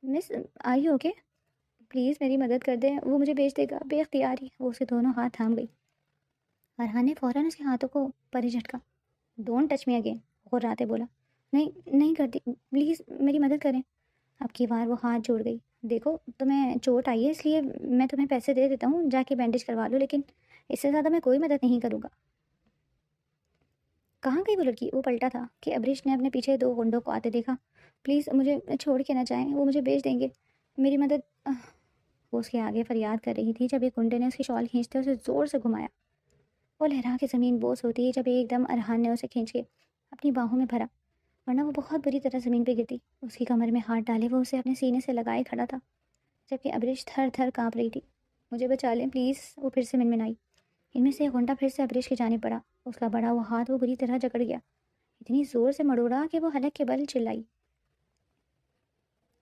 مس آئی اوکے؟ پلیز میری مدد کر دیں، وہ مجھے بیچ دے گا بے اختیاری۔ وہ اس کے دونوں ہاتھ تھام گئی۔ فرحان نے فوراً اس کے ہاتھوں کو پرے جھٹکا۔ ڈونٹ ٹچ می اگین، غراتے بولا۔ نہیں کرتی، پلیز میری مدد کریں۔ اب کی بار وہ ہاتھ جوڑ گئی۔ دیکھو تمہیں چوٹ آئی ہے اس لیے میں تمہیں پیسے دے دیتا ہوں، جا کے بینڈیج کروا لو، لیکن اس سے زیادہ میں کوئی مدد نہیں کروں گا۔ کہاں گئی وہ لڑکی؟ وہ پلٹا تھا کہ عبریش نے اپنے پیچھے دو گنڈوں کو آتے دیکھا۔ پلیز مجھے چھوڑ کے نہ جائیں، وہ مجھے بیچ دیں گے، میری مدد وہ اس کے آگے فریاد کر رہی تھی جب ایک گنڈے نے اس کی شال کھینچتے اسے زور سے گھمایا۔ وہ لہرا کے زمین بوس ہوتی جب ایک دم ارحان نے اسے کھینچ کے اپنی باہوں میں بھرا، ورنہ وہ بہت بری طرح زمین پہ گرتی۔ اس کی کمر میں ہاتھ ڈالے وہ اسے اپنے سینے سے لگائے کھڑا تھا جبکہ عبریش تھر تھر کانپ رہی تھی۔ مجھے بچا لیں پلیز، وہ پھر سے منمنائی۔ ان میں سے ایک گھنٹہ پھر سے عبریش کی جانب بڑھا۔ اس کا بڑا ہوا ہاتھ وہ بری طرح جکڑ گیا، اتنی زور سے مڑوڑا کہ وہ حلق کے بل چلائی۔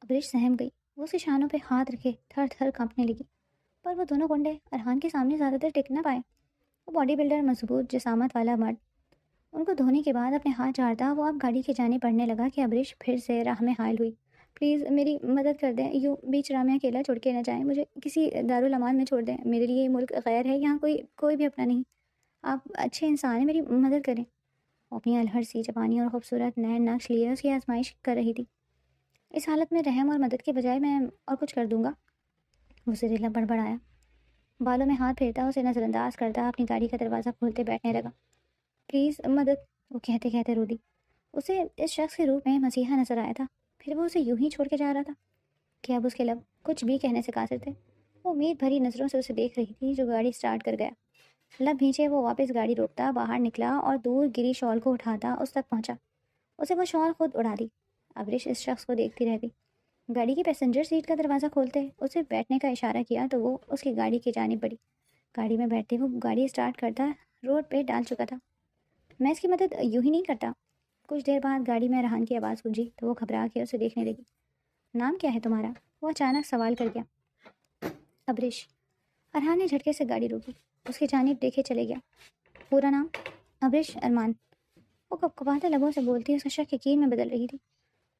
عبریش سہم گئی۔ وہ اس کے شانوں پہ ہاتھ رکھے تھر تھر کانپنے لگی، پر وہ دونوں گنڈے ارحان کے سامنے زیادہ دیر ٹک نہ پائے۔ وہ باڈی بلڈر مضبوط جسامت والا مرد ان کو دھونے کے بعد اپنے ہاتھ جھاڑتا وہ اب گاڑی کے جانب بڑھنے لگا کہ عبریش پھر سے راہ میں حائل ہوئی۔ پلیز میری مدد کر دیں، یوں بیچ راہ میں اکیلا چھوڑ کے نہ جائیں، مجھے کسی دارالامان میں چھوڑ دیں، میرے لیے یہ ملک غیر ہے، یہاں کوئی بھی اپنا نہیں، آپ اچھے انسان ہیں، میری مدد کریں۔ وہ اپنی الہڑ سی جوانی اور خوبصورت نئے نقش لیے اس کی آزمائش کر رہی تھی۔ اس حالت میں رحم اور مدد کے بجائے میں اور کچھ کر دوں گا، وہ زریلا بڑبڑایا۔ بالوں میں ہاتھ پھیرتا اسے نظر انداز کرتا اپنی گاڑی کا دروازہ کھولتے بیٹھنے لگا۔ پلیز مدد، وہ کہتے کہتے رو دی۔ اسے اس شخص کے روپ میں مسیحا نظر آیا تھا، پھر وہ اسے یوں ہی چھوڑ کے جا رہا تھا کہ اب اس کے لب کچھ بھی کہنے سے قاصر تھے۔ وہ امید بھری نظروں سے اسے دیکھ رہی تھی جو گاڑی سٹارٹ کر گیا۔ لب بھینچے وہ واپس گاڑی روکتا، باہر نکلا اور دور گری شال کو اٹھاتا اس تک پہنچا۔ اسے وہ شال خود اڑا دی۔ عبریش اس شخص کو دیکھتی رہ گئی۔ گاڑی کی پیسنجر سیٹ کا دروازہ کھولتے اسے بیٹھنے کا اشارہ کیا تو وہ اس کی گاڑی کی جانب بڑھی۔ گاڑی میں بیٹھتے وہ گاڑی سٹارٹ کرتا روڈ پہ ڈال چکا تھا۔ میں اس کی مدد یوں ہی نہیں کرتا۔ کچھ دیر بعد گاڑی میں ارحان کی آواز گونجی تو وہ گھبرا کے اسے دیکھنے لگی۔ نام کیا ہے تمہارا؟ وہ اچانک سوال کر گیا۔ عبریش۔ ارحان نے جھٹکے سے گاڑی روکی، اس کی جانب دیکھے چلے گیا۔ پورا نام؟ عبریش ارمان۔ وہ کپکپاتے لبوں سے بولتی اس کا شک یقین میں بدل رہی تھی۔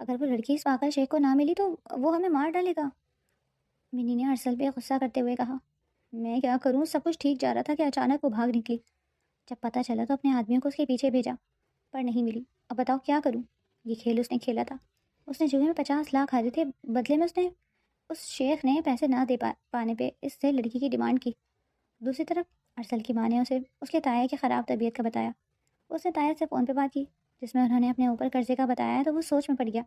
اگر وہ لڑکی اس پاگل شیخ کو نہ ملی تو وہ ہمیں مار ڈالے گا۔ منی نے ارسل پہ غصہ کرتے ہوئے کہا، میں کیا کروں، سب کچھ ٹھیک جا رہا تھا کہ اچانک وہ بھاگ نکلی۔ جب پتہ چلا تو اپنے آدمیوں کو اس کے پیچھے بھیجا، پر نہیں ملی۔ اب بتاؤ کیا کروں؟ یہ کھیل اس نے کھیلا تھا، اس نے جوئے میں 50 لاکھ ہارے تھے، بدلے میں اس شیخ نے پیسے نہ دے پانے پہ اس سے لڑکی کی ڈیمانڈ کی۔ دوسری طرف ارسل کی ماں نے اسے اس کے تایا کی خراب طبیعت کا بتایا۔ اس نے تایا سے فون پہ بات کی جس میں انہوں نے اپنے اوپر قرضے کا بتایا تو وہ سوچ میں پڑ گیا،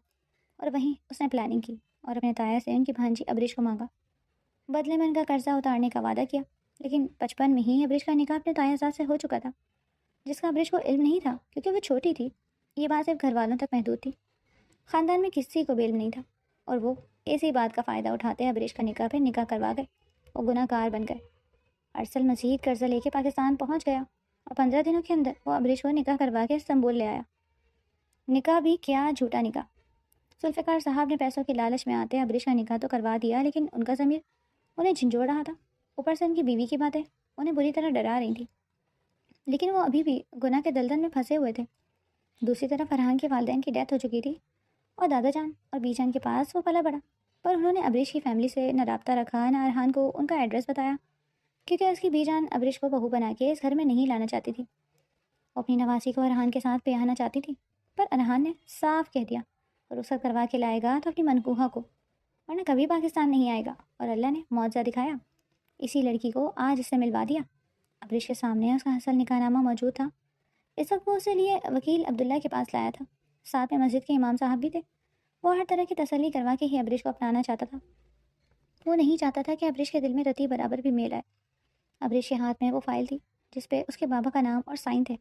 اور وہیں اس نے پلاننگ کی اور اپنے تایا سے ان کی بھانجی ابریش کو مانگا۔ بدلے میں ان کا قرضہ اتارنے کا وعدہ کیا، لیکن 55 میں ہی ابریش کا نکاح اپنے تایا زاد سے ہو چکا تھا، جس کا ابریش کو علم نہیں تھا کیونکہ وہ چھوٹی تھی۔ یہ بات صرف گھر والوں تک محدود تھی، خاندان میں کسی کو بھی علم نہیں تھا، اور وہ اسی بات کا فائدہ اٹھاتے ابریش کا نکاح پہ نکاح کروا گئے اور گناہ گار بن گئے۔ ارسل مزید قرضہ لے کے پاکستان پہنچ گیا اور 15 دنوں کے اندر وہ ابریش کو نکاح کروا کے استنبول لے آیا۔ نکاح بھی کیا جھوٹا نکاح۔ ذوالفقار صاحب نے پیسوں کے لالچ میں آتے ابریش کا نکاح تو کروا دیا، لیکن ان کا ضمیر انہیں جھنجھوڑ رہا تھا۔ اوپر سے ان کی بیوی کی باتیں انہیں بری طرح ڈرا رہی تھیں، لیکن وہ ابھی بھی گناہ کے دلدل میں پھنسے ہوئے تھے۔ دوسری طرف فرحان کے والدین کی ڈیتھ ہو چکی تھی اور دادا جان اور بی جان کے پاس وہ پلا بڑا، پر انہوں نے ابریش کی فیملی سے نہ رابطہ رکھا، نہ ارحان کو ان کا ایڈریس بتایا، کیونکہ اس کی بی جان ابریش کو بہو بنا کے اس گھر میں نہیں لانا چاہتی تھی۔ وہ اپنی نواسی کو ارحان کے ساتھ بیاہنا چاہتی تھی، پر ارحان نے صاف کہہ دیا اور رخصت کروا کے لائے گا تو اپنی منکوہا کو، ورنہ کبھی پاکستان نہیں آئے گا، اور اللہ نے معجزہ دکھایا، اسی لڑکی کو آج اس سے ملوا دیا۔ ابریش کے سامنے اس کا اصل نکاح نامہ موجود تھا۔ اس وقت وہ اسے لیے وکیل عبداللہ کے پاس لایا تھا، ساتھ میں مسجد کے امام صاحب بھی تھے۔ وہ ہر طرح کی تسلی کروا کے ہی ابریش کو اپنانا چاہتا تھا۔ وہ نہیں چاہتا تھا کہ ابریش کے دل میں رتی برابر بھی میل آئے۔ ابریش کے ہاتھ میں وہ فائل تھی جس پہ اس کے بابا کا نام اور سائن تھے،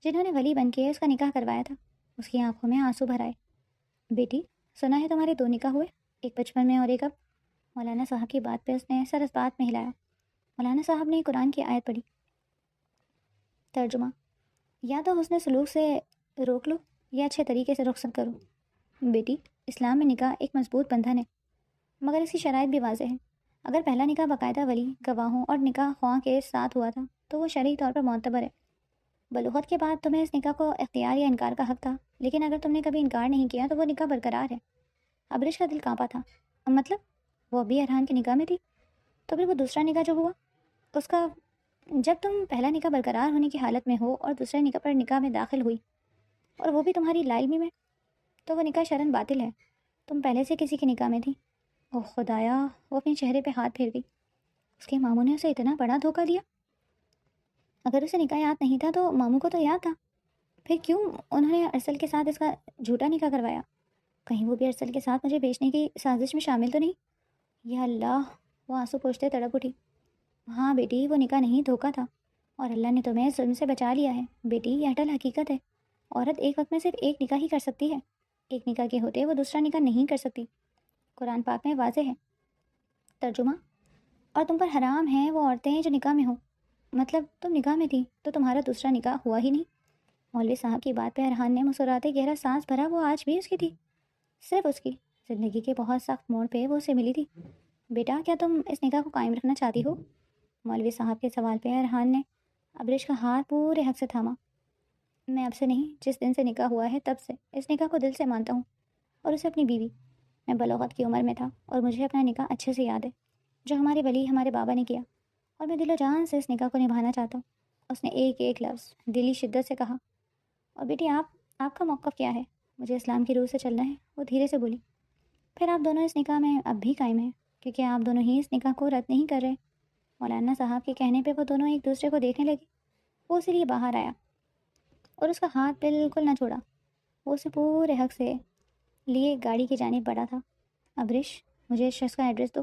جنہوں نے ولی بن کے اس کا نکاح کروایا تھا۔ اس کی آنکھوں میں آنسو بھر آئے۔ بیٹی، سنا ہے تمہارے 2 نکاح ہوئے، ایک 55 میں اور ایک اب؟ مولانا صاحب کی بات پہ اس نے سر اس بات میں ہلایا۔ مولانا صاحب نے قرآن کی آیت پڑھی۔ ترجمہ: یا تو حسن سلوک سے روک لو یا اچھے طریقے سے رخصت کرو۔ بیٹی، اسلام میں نکاح ایک مضبوط بندھن ہے، مگر اس کی شرائط بھی واضح ہے۔ اگر پہلا نکاح باقاعدہ ولی، گواہوں اور نکاح خواں کے ساتھ ہوا تھا تو وہ شرعی طور پر معتبر ہے۔ بلوغت کے بعد تمہیں اس نکاح کو اختیار یا انکار کا حق تھا، لیکن اگر تم نے کبھی انکار نہیں کیا تو وہ نکاح برقرار ہے۔ ابریش کا دل کانپا تھا۔ مطلب وہ ابھی ارحان کے نکاح میں تھی، تو پھر وہ دوسرا نکاح جو ہوا اس کا، جب تم پہلا نکاح برقرار ہونے کی حالت میں ہو اور دوسرے نکاح پر نکاح میں داخل ہوئی اور وہ بھی تمہاری لا علمی میں، تو وہ نکاح شرعاً باطل ہے۔ تم پہلے سے کسی کے نکاح میں تھی۔ اوہ خدایا، وہ اپنے چہرے پہ ہاتھ پھیر گئی۔ اس کے ماموں نے اسے اتنا بڑا دھوکہ دیا۔ اگر اسے نکاح یاد نہیں تھا تو ماموں کو تو یاد تھا، پھر کیوں انہوں نے ارسل کے ساتھ اس کا جھوٹا نکاح کروایا؟ کہیں وہ بھی ارسل کے ساتھ مجھے بیچنے کی سازش میں شامل تو نہیں؟ یا اللہ، وہ آنسو پوچھتے تڑپ اٹھی۔ ہاں بیٹی، وہ نکاح نہیں، دھوکہ تھا، اور اللہ نے تمہیں ظلم سے بچا لیا ہے۔ بیٹی، یہ اٹل حقیقت ہے، عورت ایک وقت میں صرف ایک نکاح ہی کر سکتی ہے، ایک نکاح کے ہوتے وہ دوسرا نکاح نہیں کر سکتی، قرآن پاک میں واضح ہے۔ ترجمہ: اور تم پر حرام ہیں وہ عورتیں جو نکاح میں ہوں۔ مطلب تم نکاح میں تھی تو تمہارا دوسرا نکاح ہوا ہی نہیں؟ مولوی صاحب کی بات پہ ارحان نے مسکراتے گہرا سانس بھرا۔ وہ آج بھی اس کی تھی، صرف اس کی زندگی کے بہت سخت موڑ پہ وہ اسے ملی تھی۔ بیٹا، کیا تم اس نکاح کو قائم رکھنا چاہتی ہو؟ مولوی صاحب کے سوال پہ ارحان نے ابریش کا ہاتھ پورے حق سے تھاما۔ میں اب سے نہیں، جس دن سے نکاح ہوا ہے تب سے اس نکاح کو دل سے مانتا ہوں، اور اسے اپنی بیوی۔ میں بلوغت کی عمر میں تھا اور مجھے اپنا نکاح اچھے سے یاد ہے جو ہمارے ولی ہمارے بابا نے کیا، اور میں دل و جان سے اس نکاح کو نبھانا چاہتا ہوں۔ اس نے ایک ایک لفظ دلی شدت سے کہا۔ اور بیٹی، آپ کا موقف کیا ہے؟ مجھے اسلام کی روح سے چلنا ہے، وہ دھیرے سے بولی۔ پھر آپ دونوں اس نکاح میں اب بھی قائم ہیں، کیونکہ آپ دونوں ہی اس نکاح کو رد نہیں کر رہے۔ مولانا صاحب کے کہنے پہ وہ دونوں ایک دوسرے کو دیکھنے لگے۔ وہ اسی لیے باہر آیا اور اس کا ہاتھ بالکل نہ چھوڑا۔ وہ اسے پورے حق سے لیے گاڑی کی جانب بڑھا تھا۔ ابریش، مجھے اس شخص کا ایڈریس دو،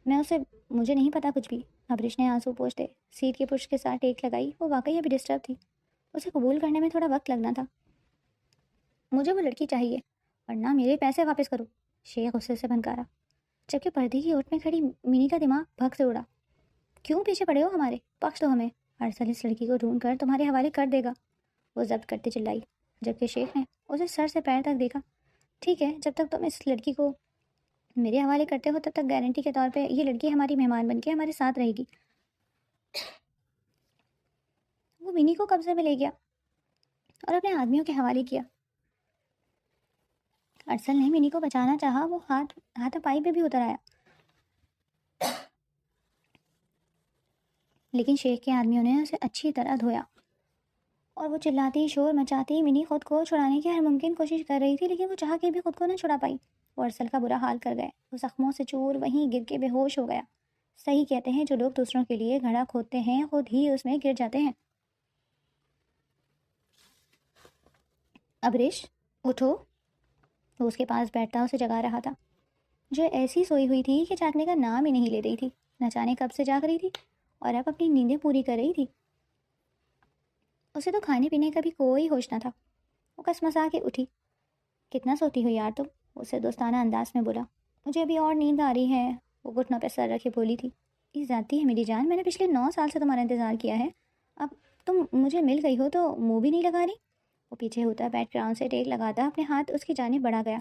مجھے نہیں پتا کچھ بھی۔ ابریش نے آنسو پوچھتے سیٹ کے پشت کے ساتھ ٹیک لگائی۔ وہ واقعی ابھی ڈسٹرب تھی، اسے قبول کرنے میں تھوڑا وقت لگنا تھا۔ مجھے وہ لڑکی چاہیے ورنہ میرے پیسے واپس کرو، شیخ غصے سے بھنکارا، جبکہ پردے کی اوٹ میں کھڑی منی کا دماغ بھگ سے اڑا۔ کیوں پیچھے پڑے ہو ہمارے؟ بخش دو ہمیں، ارسل اس لڑکی کو ڈھونڈ کر تمہارے حوالے کر دے گا، وہ ضبط کرتے چلائی، جبکہ شیخ نے اسے سر سے پیر تک دیکھا۔ ٹھیک ہے، جب تک تم اس لڑکی کو میرے حوالے کرتے ہو تب تک گارنٹی کے طور پہ یہ لڑکی ہماری مہمان بن کے ہمارے ساتھ رہے گی۔ وہ منی کو قبضے میں لے گیا اور اپنے آدمیوں کے حوالے کیا۔ ارسل نے منی کو بچانا چاہا، وہ ہاتھ پائی پہ بھی اتر آیا، لیکن شیخ کے آدمیوں نے اسے اچھی طرح دھویا اور وہ چلاتی شور مچاتی منی خود کو چھڑانے کی ہر ممکن کوشش کر رہی تھی، لیکن وہ چاہ کے بھی خود کو نہ چھڑا پائی۔ وہ ارسل کا برا حال کر گئے، وہ زخموں سے چور وہیں گر کے بے ہوش ہو گیا۔ صحیح کہتے ہیں، جو لوگ دوسروں کے لیے گھڑا کھودتے ہیں خود ہی اس میں گر جاتے ہیں۔ ابریش اٹھو، وہ اس کے پاس بیٹھتا اسے جگا رہا تھا، جو ایسی سوئی ہوئی تھی کہ جاگنے کا نام ہی نہیں لے رہی تھی، نہ جانے کب سے جاگ رہی تھی اور اب اپنی نیندیں پوری کر رہی تھی۔ اسے تو کھانے پینے کا بھی کوئی ہوش نہ تھا۔ وہ کسمسا کے اٹھی۔ کتنا سوتی ہو یار تم، اسے دوستانہ انداز میں بولا۔ مجھے ابھی اور نیند آ رہی ہے، وہ گھٹنوں پہ سر رکھے بولی تھی۔ یہ ذاتی ہے میری جان، میں نے پچھلے 9 سال سے تمہارا انتظار کیا ہے، اب تم مجھے مل گئی ہو تو منہ بھی نہیں لگا رہی۔ وہ پیچھے ہوتا بیک گراؤنڈ سے ٹیک لگاتا اپنے ہاتھ اس کی جانب بڑھا گیا۔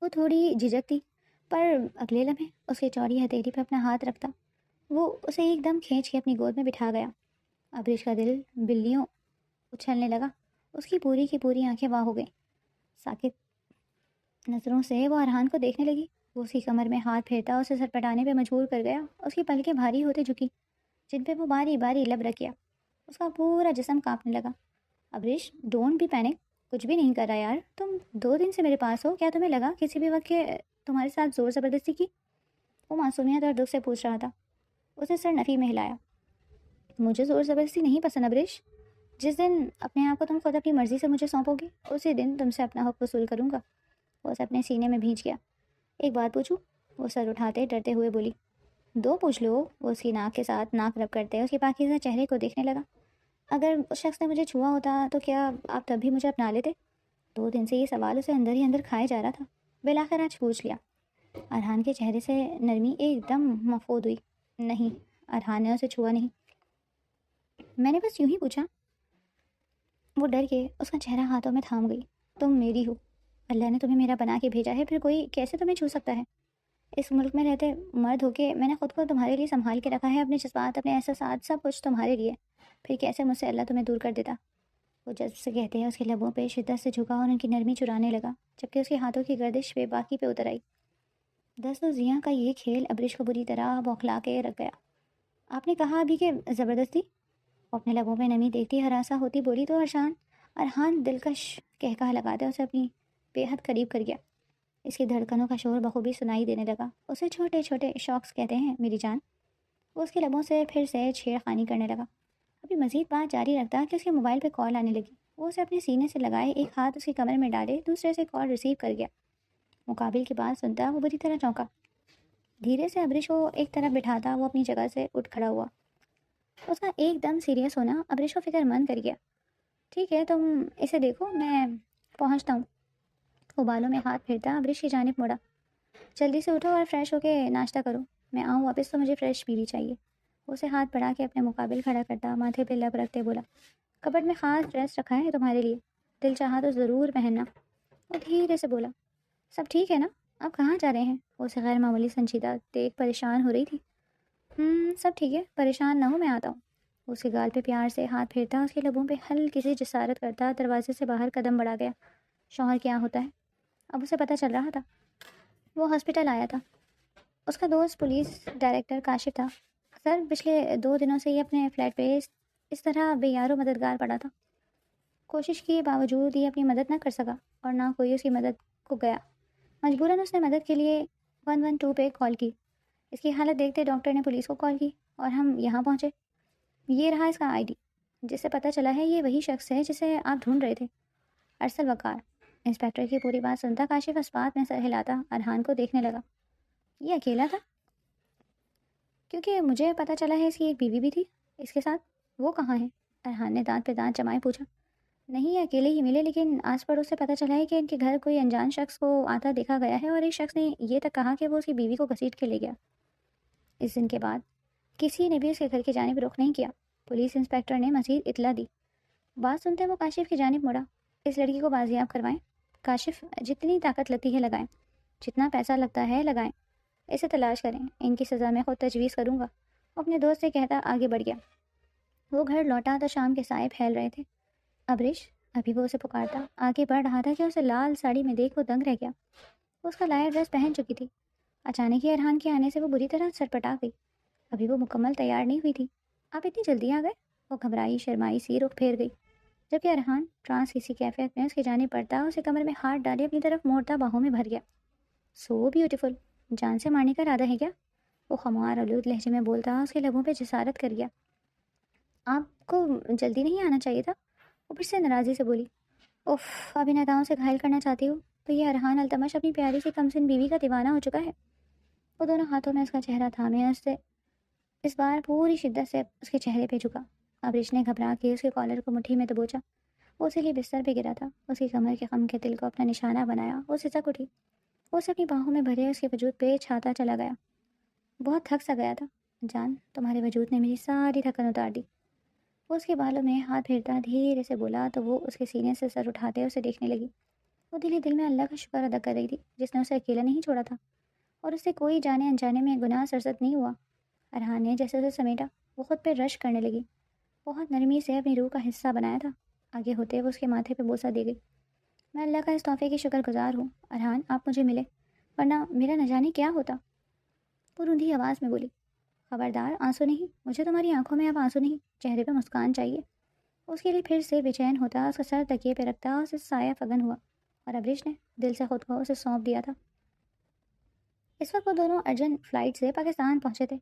وہ تھوڑی جھجک تھی، پر اگلے لمحے اس کی چوڑی ہتھیلی پہ اپنا ہاتھ رکھتا وہ اسے ایک دم کھینچ کے اپنی گود میں بٹھا گیا۔ ابریش کا دل بلیوں اچھلنے لگا، اس کی پوری آنکھیں واہ ہو گئیں۔ ساکت نظروں سے وہ ارحان کو دیکھنے لگی۔ وہ اس کی کمر میں ہاتھ پھیرتا اسے سر پٹانے پہ مجبور کر گیا۔ اس کی پلکیں بھاری ہوتے جھکی، جن پہ وہ باری باری لب رکھ گیا۔ اس کا پورا جسم کانپنے لگا۔ ابریش ڈونٹ بی پینک، کچھ بھی نہیں کر رہا یار، تم 2 دن سے میرے پاس ہو، کیا تمہیں لگا کسی بھی وقت کہ تمہارے ساتھ زور زبردستی کی؟ وہ معصومیت اور دکھ سے پوچھ رہا تھا۔ اس نے سر نفی میں ہلایا۔ مجھے زور زبردستی نہیں پسند ابریش، جس دن اپنے آپ کو تم خود اپنی مرضی سے مجھے سونپو گے اسی دن تم سے اپنا حق وصول کروں گا۔ وہ اسے اپنے سینے میں بھینچ گیا۔ ایک بات پوچھوں؟ وہ سر اٹھاتے ڈرتے ہوئے بولی۔ 2 پوچھ لو، وہ اس کی ناک کے ساتھ ناک رب کرتے اس کے پاکیزہ چہرے کو دیکھنے لگا۔ اگر اس شخص نے مجھے چھوا ہوتا تو کیا آپ تب بھی مجھے اپنا لیتے؟ 2 دن سے یہ سوال اسے اندر ہی اندر کھائے جا رہا تھا۔ بالآخر آج پوچھ لیا۔ ارحان کے چہرے سے نرمی ایک دم مفقود ہوئی۔ نہیں، ارحان نے اسے چھوا نہیں، میں نے بس یوں ہی پوچھا۔ وہ ڈر کے اس کا چہرہ ہاتھوں میں تھام گئی۔ تم میری ہو، اللہ نے تمہیں میرا بنا کے بھیجا ہے، پھر کوئی کیسے تمہیں چھو سکتا ہے؟ اس ملک میں رہتے مرد ہو کے میں نے خود کو تمہارے لیے سنبھال کے رکھا ہے، اپنے جذبات، اپنے احساسات، سب کچھ تمہارے لیے، پھر کیسے مجھ سے اللہ تمہیں دور کر دیتا؟ وہ جذب سے کہتے ہیں اس کے لبوں پہ شدت سے جھکا اور ان کی نرمی چرانے لگا، جبکہ اس کے ہاتھوں کی گردش بے باکی پہ اتر آئی۔ دست و زیاں کا یہ کھیل ابریش کو بری طرح بوکھلا کے رکھ گیا۔ آپ نے کہا ابھی کہ زبردستی؟ وہ اپنے لبوں پہ نمی دیکھتی ہراساں ہوتی بولی تو ارحان دلکش کہکہا لگاتے اسے اپنی بے حد قریب کر گیا۔ اس کی دھڑکنوں کا شور بخوبی سنائی دینے لگا۔ اسے چھوٹے چھوٹے شوقس کہتے ہیں میری جان۔ وہ اس کے لبوں سے پھر سے چھیڑ خانی کرنے لگا۔ ابھی مزید بات جاری رکھتا کہ اس کے موبائل پہ کال آنے لگی۔ وہ اسے اپنے سینے سے لگائے ایک ہاتھ اس کی کمر میں ڈالے، دوسرے سے کال ریسیو کر گیا۔ مقابل کی بات سنتا وہ بری طرح چونکا۔ دھیرے سے ابریش کو ایک طرف بٹھاتا وہ اپنی جگہ سے اٹھ کھڑا ہوا۔ اس کا ایک دم سیریس ہونا ابریش کو فکر مند کر گیا۔ ٹھیک ہے، تم اسے دیکھو، میں پہنچتا ہوں۔ وہ بالوں میں ہاتھ پھیرتا ابریش کی جانب مڑا۔ جلدی سے اٹھو اور فریش ہو کے ناشتہ کرو، میں آؤں واپس تو مجھے فریش پیلی چاہیے۔ اسے ہاتھ بڑھا کے اپنے مقابل کھڑا کرتا ماتھے پہ لب رکھتے بولا۔ کبٹ میں خاص ڈریس رکھا ہے تمہارے لیے، دل چاہا تو ضرور پہننا۔ وہ دھیرے سے بولا۔ سب ٹھیک ہے نا؟ آپ کہاں جا رہے ہیں؟ وہ اسے غیر معمولی سنجیدہ دیکھ پریشان ہو رہی تھی۔ سب ٹھیک ہے، پریشان نہ ہو، میں آتا ہوں۔ اس کے گال پہ پیار سے ہاتھ پھیرتا اس کے لبوں پہ ہلکی سی جسارت کرتا دروازے سے باہر قدم بڑھا گیا۔ شوہر کیا ہوتا ہے؟ اب اسے پتہ چل رہا تھا۔ وہ ہاسپٹل آیا تھا۔ اس کا دوست پولیس ڈائریکٹر کاشف تھا۔ سر پچھلے 2 دنوں سے یہ اپنے فلیٹ پہ اس طرح بے یار و مددگار پڑا تھا۔ کوشش کے باوجود یہ اپنی مدد نہ کر سکا اور نہ کوئی اس کی مدد کو گیا۔ مجبوراً اس نے مدد کے لیے 112 پہ کال کی۔ اس کی حالت دیکھتے ڈاکٹر نے پولیس کو کال کی اور ہم یہاں پہنچے۔ یہ رہا اس کا آئی ڈی، جس سے پتہ چلا ہے یہ وہی شخص ہے جسے آپ ڈھونڈ رہے تھے، ارسل وقار۔ انسپیکٹر کی پوری بات سنتا کاشف اسپات میں سر ہلاتا ارحان کو دیکھنے لگا۔ یہ اکیلا تھا؟ کیونکہ مجھے پتہ چلا ہے اس کی ایک بیوی بھی تھی اس کے ساتھ، وہ کہاں ہے؟ ارحان نے دانت پہ دانت جمائے پوچھا۔ نہیں، یہ اکیلے ہی ملے، لیکن آس پڑوس سے پتہ چلا ہے کہ ان کے گھر کوئی انجان شخص کو آتا دیکھا گیا ہے اور ایک شخص نے یہ تک کہا کہ وہ اس کی بیوی کو گھسیٹ کے لے گیا۔ اس دن کے بعد کسی نے بھی اس کے گھر کی جانب رخ نہیں کیا۔ پولیس انسپیکٹر نے مزید اطلاع دی۔ بات سنتے وہ کاشف کی جانب مڑا۔ اس لڑکی کو بازیاب کروائیں کاشف، جتنی طاقت لگتی ہے لگائیں، جتنا پیسہ لگتا ہے لگائیں، اسے تلاش کریں، ان کی سزا میں خود تجویز کروں گا۔ وہ اپنے دوست سے کہتا آگے بڑھ گیا۔ وہ گھر لوٹا تو شام کے سائے پھیل رہے تھے۔ ابریش ابھی وہ اسے پکارتا آگے بڑھ رہا تھا کہ اسے لال ساڑی میں دیکھ وہ دنگ رہ گیا۔ وہ اس کا لایا ڈریس پہن چکی تھی۔ اچانک ہی ارحان کے آنے سے وہ بری طرح سٹپٹا گئی۔ ابھی وہ مکمل تیار نہیں ہوئی تھی۔ آپ اتنی جلدی آ گئے؟ وہ گھبرائی شرمائی سی رخ پھیر گئی، جبکہ ارحان ٹرانس کسی کیفیت میں اس کی جانب پڑتا، اسے کمر میں ہاتھ ڈالے اپنی طرف موڑتا باہوں میں بھر گیا۔ سو بیوٹیفل، جان سے مارنے کا ارادہ ہے کیا؟ وہ خمار آلود لہجے میں بولتا، اس کے لبوں پہ جسارت کر گیا۔ آپ کو جلدی نہیں آنا چاہیے تھا؟ وہ پھر سے ناراضی سے بولی۔ اف، ابھی نداؤں سے گھائل کرنا چاہتی ہوں تو یہ ارحان التمش اپنی پیاری سی کمسن بیوی کا دیوانہ ہو چکا ہے۔ وہ دونوں ہاتھوں میں اس کا چہرہ تھامے اس بار پوری شدت سے اس کے چہرے پہ جھکا۔ ابرش نے گھبرا کے اس کے کالر کو مٹھی میں دبوچا۔ وہ اسی لیے بستر پہ گرا تھا، اس کی کمر کے خم کے دل کو اپنا نشانہ بنایا۔ وہ سسک اٹھی، وہ اسے اپنی باہوں میں بھرے اس کے وجود پہ چھاتا چلا گیا۔ بہت تھک سا گیا تھا جان، تمہارے وجود نے میری ساری تھکن اتار دی۔ وہ اس کے بالوں میں ہاتھ پھیرتا دھیرے سے بولا تو وہ اس کے سینے سے سر اٹھاتے اسے دیکھنے لگی۔ وہ دل ہی دل میں اللہ کا شکر ادا کر رہی تھی جس نے اسے اکیلا نہیں چھوڑا تھا، اور اس سے کوئی جانے انجانے میں گناہ سرزد نہیں ہوا۔ ارحان نے جیسے اسے سمیٹا، وہ خود پہ رش کرنے لگی، بہت نرمی سے اپنی روح کا حصہ بنایا تھا۔ آگے ہوتے وہ اس کے ماتھے پہ بوسہ دے گئی۔ میں اللہ کا اس تحفے کی شکر گزار ہوں ارحان، آپ مجھے ملے، ورنہ میرا نہ جانے کیا ہوتا۔ وہ روندھی آواز میں بولی۔ خبردار، آنسو نہیں، مجھے تمہاری آنکھوں میں اب آنسو نہیں، چہرے پہ مسکان چاہیے۔ اس کے لیے پھر سے بے چین ہوتا، اس کا سر تکیے پہ رکھتا، اسے سایہ فگن ہوا، اور ابریش نے دل سے خود کو اسے سونپ دیا تھا۔ اس وقت وہ دونوں ارجنٹ فلائٹ سے پاکستان پہنچے تھے۔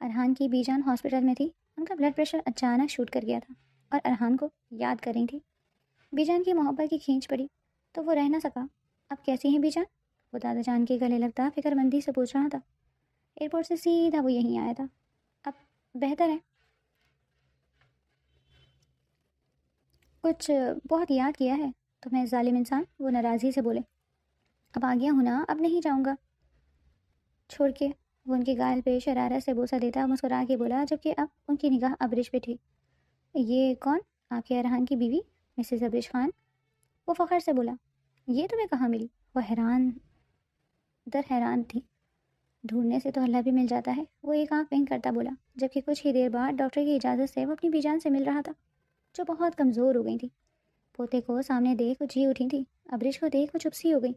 ارحان کی بی جان ہاسپٹل میں تھی، ان کا بلڈ پریشر اچانک شوٹ کر گیا تھا اور ارحان کو یاد کر رہی تھی۔ بی جان کی محبت کی کھینچ پڑی تو وہ رہ نہ سکا۔ اب کیسی ہیں بی جان؟ وہ دادا جان کے گلے لگتا فکر مندی سے پوچھ رہا تھا۔ ایئرپورٹ سے سیدھا وہ یہیں آیا تھا، اب بہتر ہے، کچھ بہت یاد کیا ہے تمہیں ظالم انسان، وہ ناراضی سے بولے۔ اب آ گیا ہوں نا، اب نہیں جاؤں گا چھوڑ کے۔ وہ ان کے گال پہ شرارت سے بوسہ دیتا مسکرا کے بولا، جبکہ اب ان کی نگاہ ابرش پہ تھی۔ یہ کون؟ آپ کے ارحان کی بیوی مسز ابرش خان، وہ فخر سے بولا۔ یہ تمہیں کہاں ملی؟ وہ حیران تھی۔ ڈھونڈنے سے تو اللہ بھی مل جاتا ہے، وہ ایک آنکھ ونک کرتا بولا، جبکہ کچھ ہی دیر بعد ڈاکٹر کی اجازت سے وہ اپنی بیجان سے مل رہا تھا، جو بہت کمزور ہو گئی تھی۔ پوتے کو سامنے دیکھ وہ جی اٹھی تھی، ابرش کو دیکھ وہ چپ سی ہو گئی،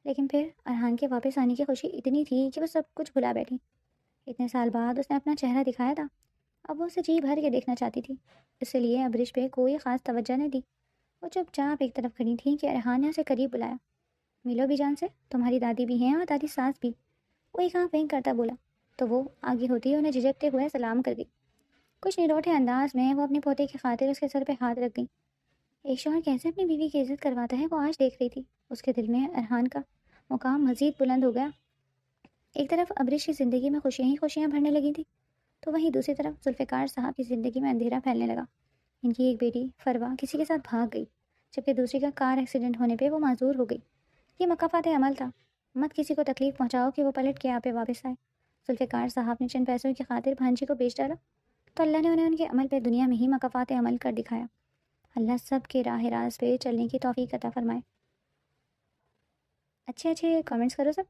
لیکن پھر ارحان کے واپس آنے کی خوشی اتنی تھی کہ وہ سب کچھ بھلا بیٹھی۔ اتنے سال بعد اس نے اپنا چہرہ دکھایا تھا، اب وہ اسے جی بھر کے دیکھنا چاہتی تھی، اس لیے ابرش پہ کوئی خاص توجہ نہیں دی۔ وہ چپ چاپ ایک طرف کھڑی تھی کہ ارحان نے اسے قریب بلایا۔ ملو بھی جان سے، تمہاری دادی بھی ہیں اور دادی ساس بھی، وہ ایک آنکھ وینک کرتا بولا، تو وہ آگے ہوتی انہیں جھجکتے ہوئے سلام کر دی۔ کچھ نروٹھے انداز میں وہ اپنے پوتے کی خاطر اس کے سر پہ ہاتھ رکھ گئی۔ ایک شوہر کیسے اپنی بیوی کی عزت کرواتا ہے وہ آج دیکھ رہی تھی۔ اس کے دل میں ارحان کا مقام مزید بلند ہو گیا۔ ایک طرف ابرش کی زندگی میں خوشیاں ہی خوشیاں بھرنے لگی تھی، تو وہیں دوسری طرف ذوالفقار صاحب کی زندگی میں اندھیرا پھیلنے لگا۔ ان کی ایک بیٹی فروا کسی کے ساتھ بھاگ گئی، جبکہ دوسری کا کار ایکسیڈنٹ ہونے پہ وہ معذور ہو گئی۔ یہ مکافات عمل تھا، مت کسی کو تکلیف پہنچاؤ کہ وہ پلٹ کے آپ پہ واپس آئے۔ ذوالفقار صاحب نے چند پیسوں کی خاطر بھانجی کو بیچ ڈالا، تو اللہ نے انہیں ان کے عمل پہ دنیا میں ہی مکافات عمل کر دکھایا۔ اللہ سب کے راہ راست پہ چلنے کی توفیق عطا فرمائے۔ اچھے کامنٹس کرو سب۔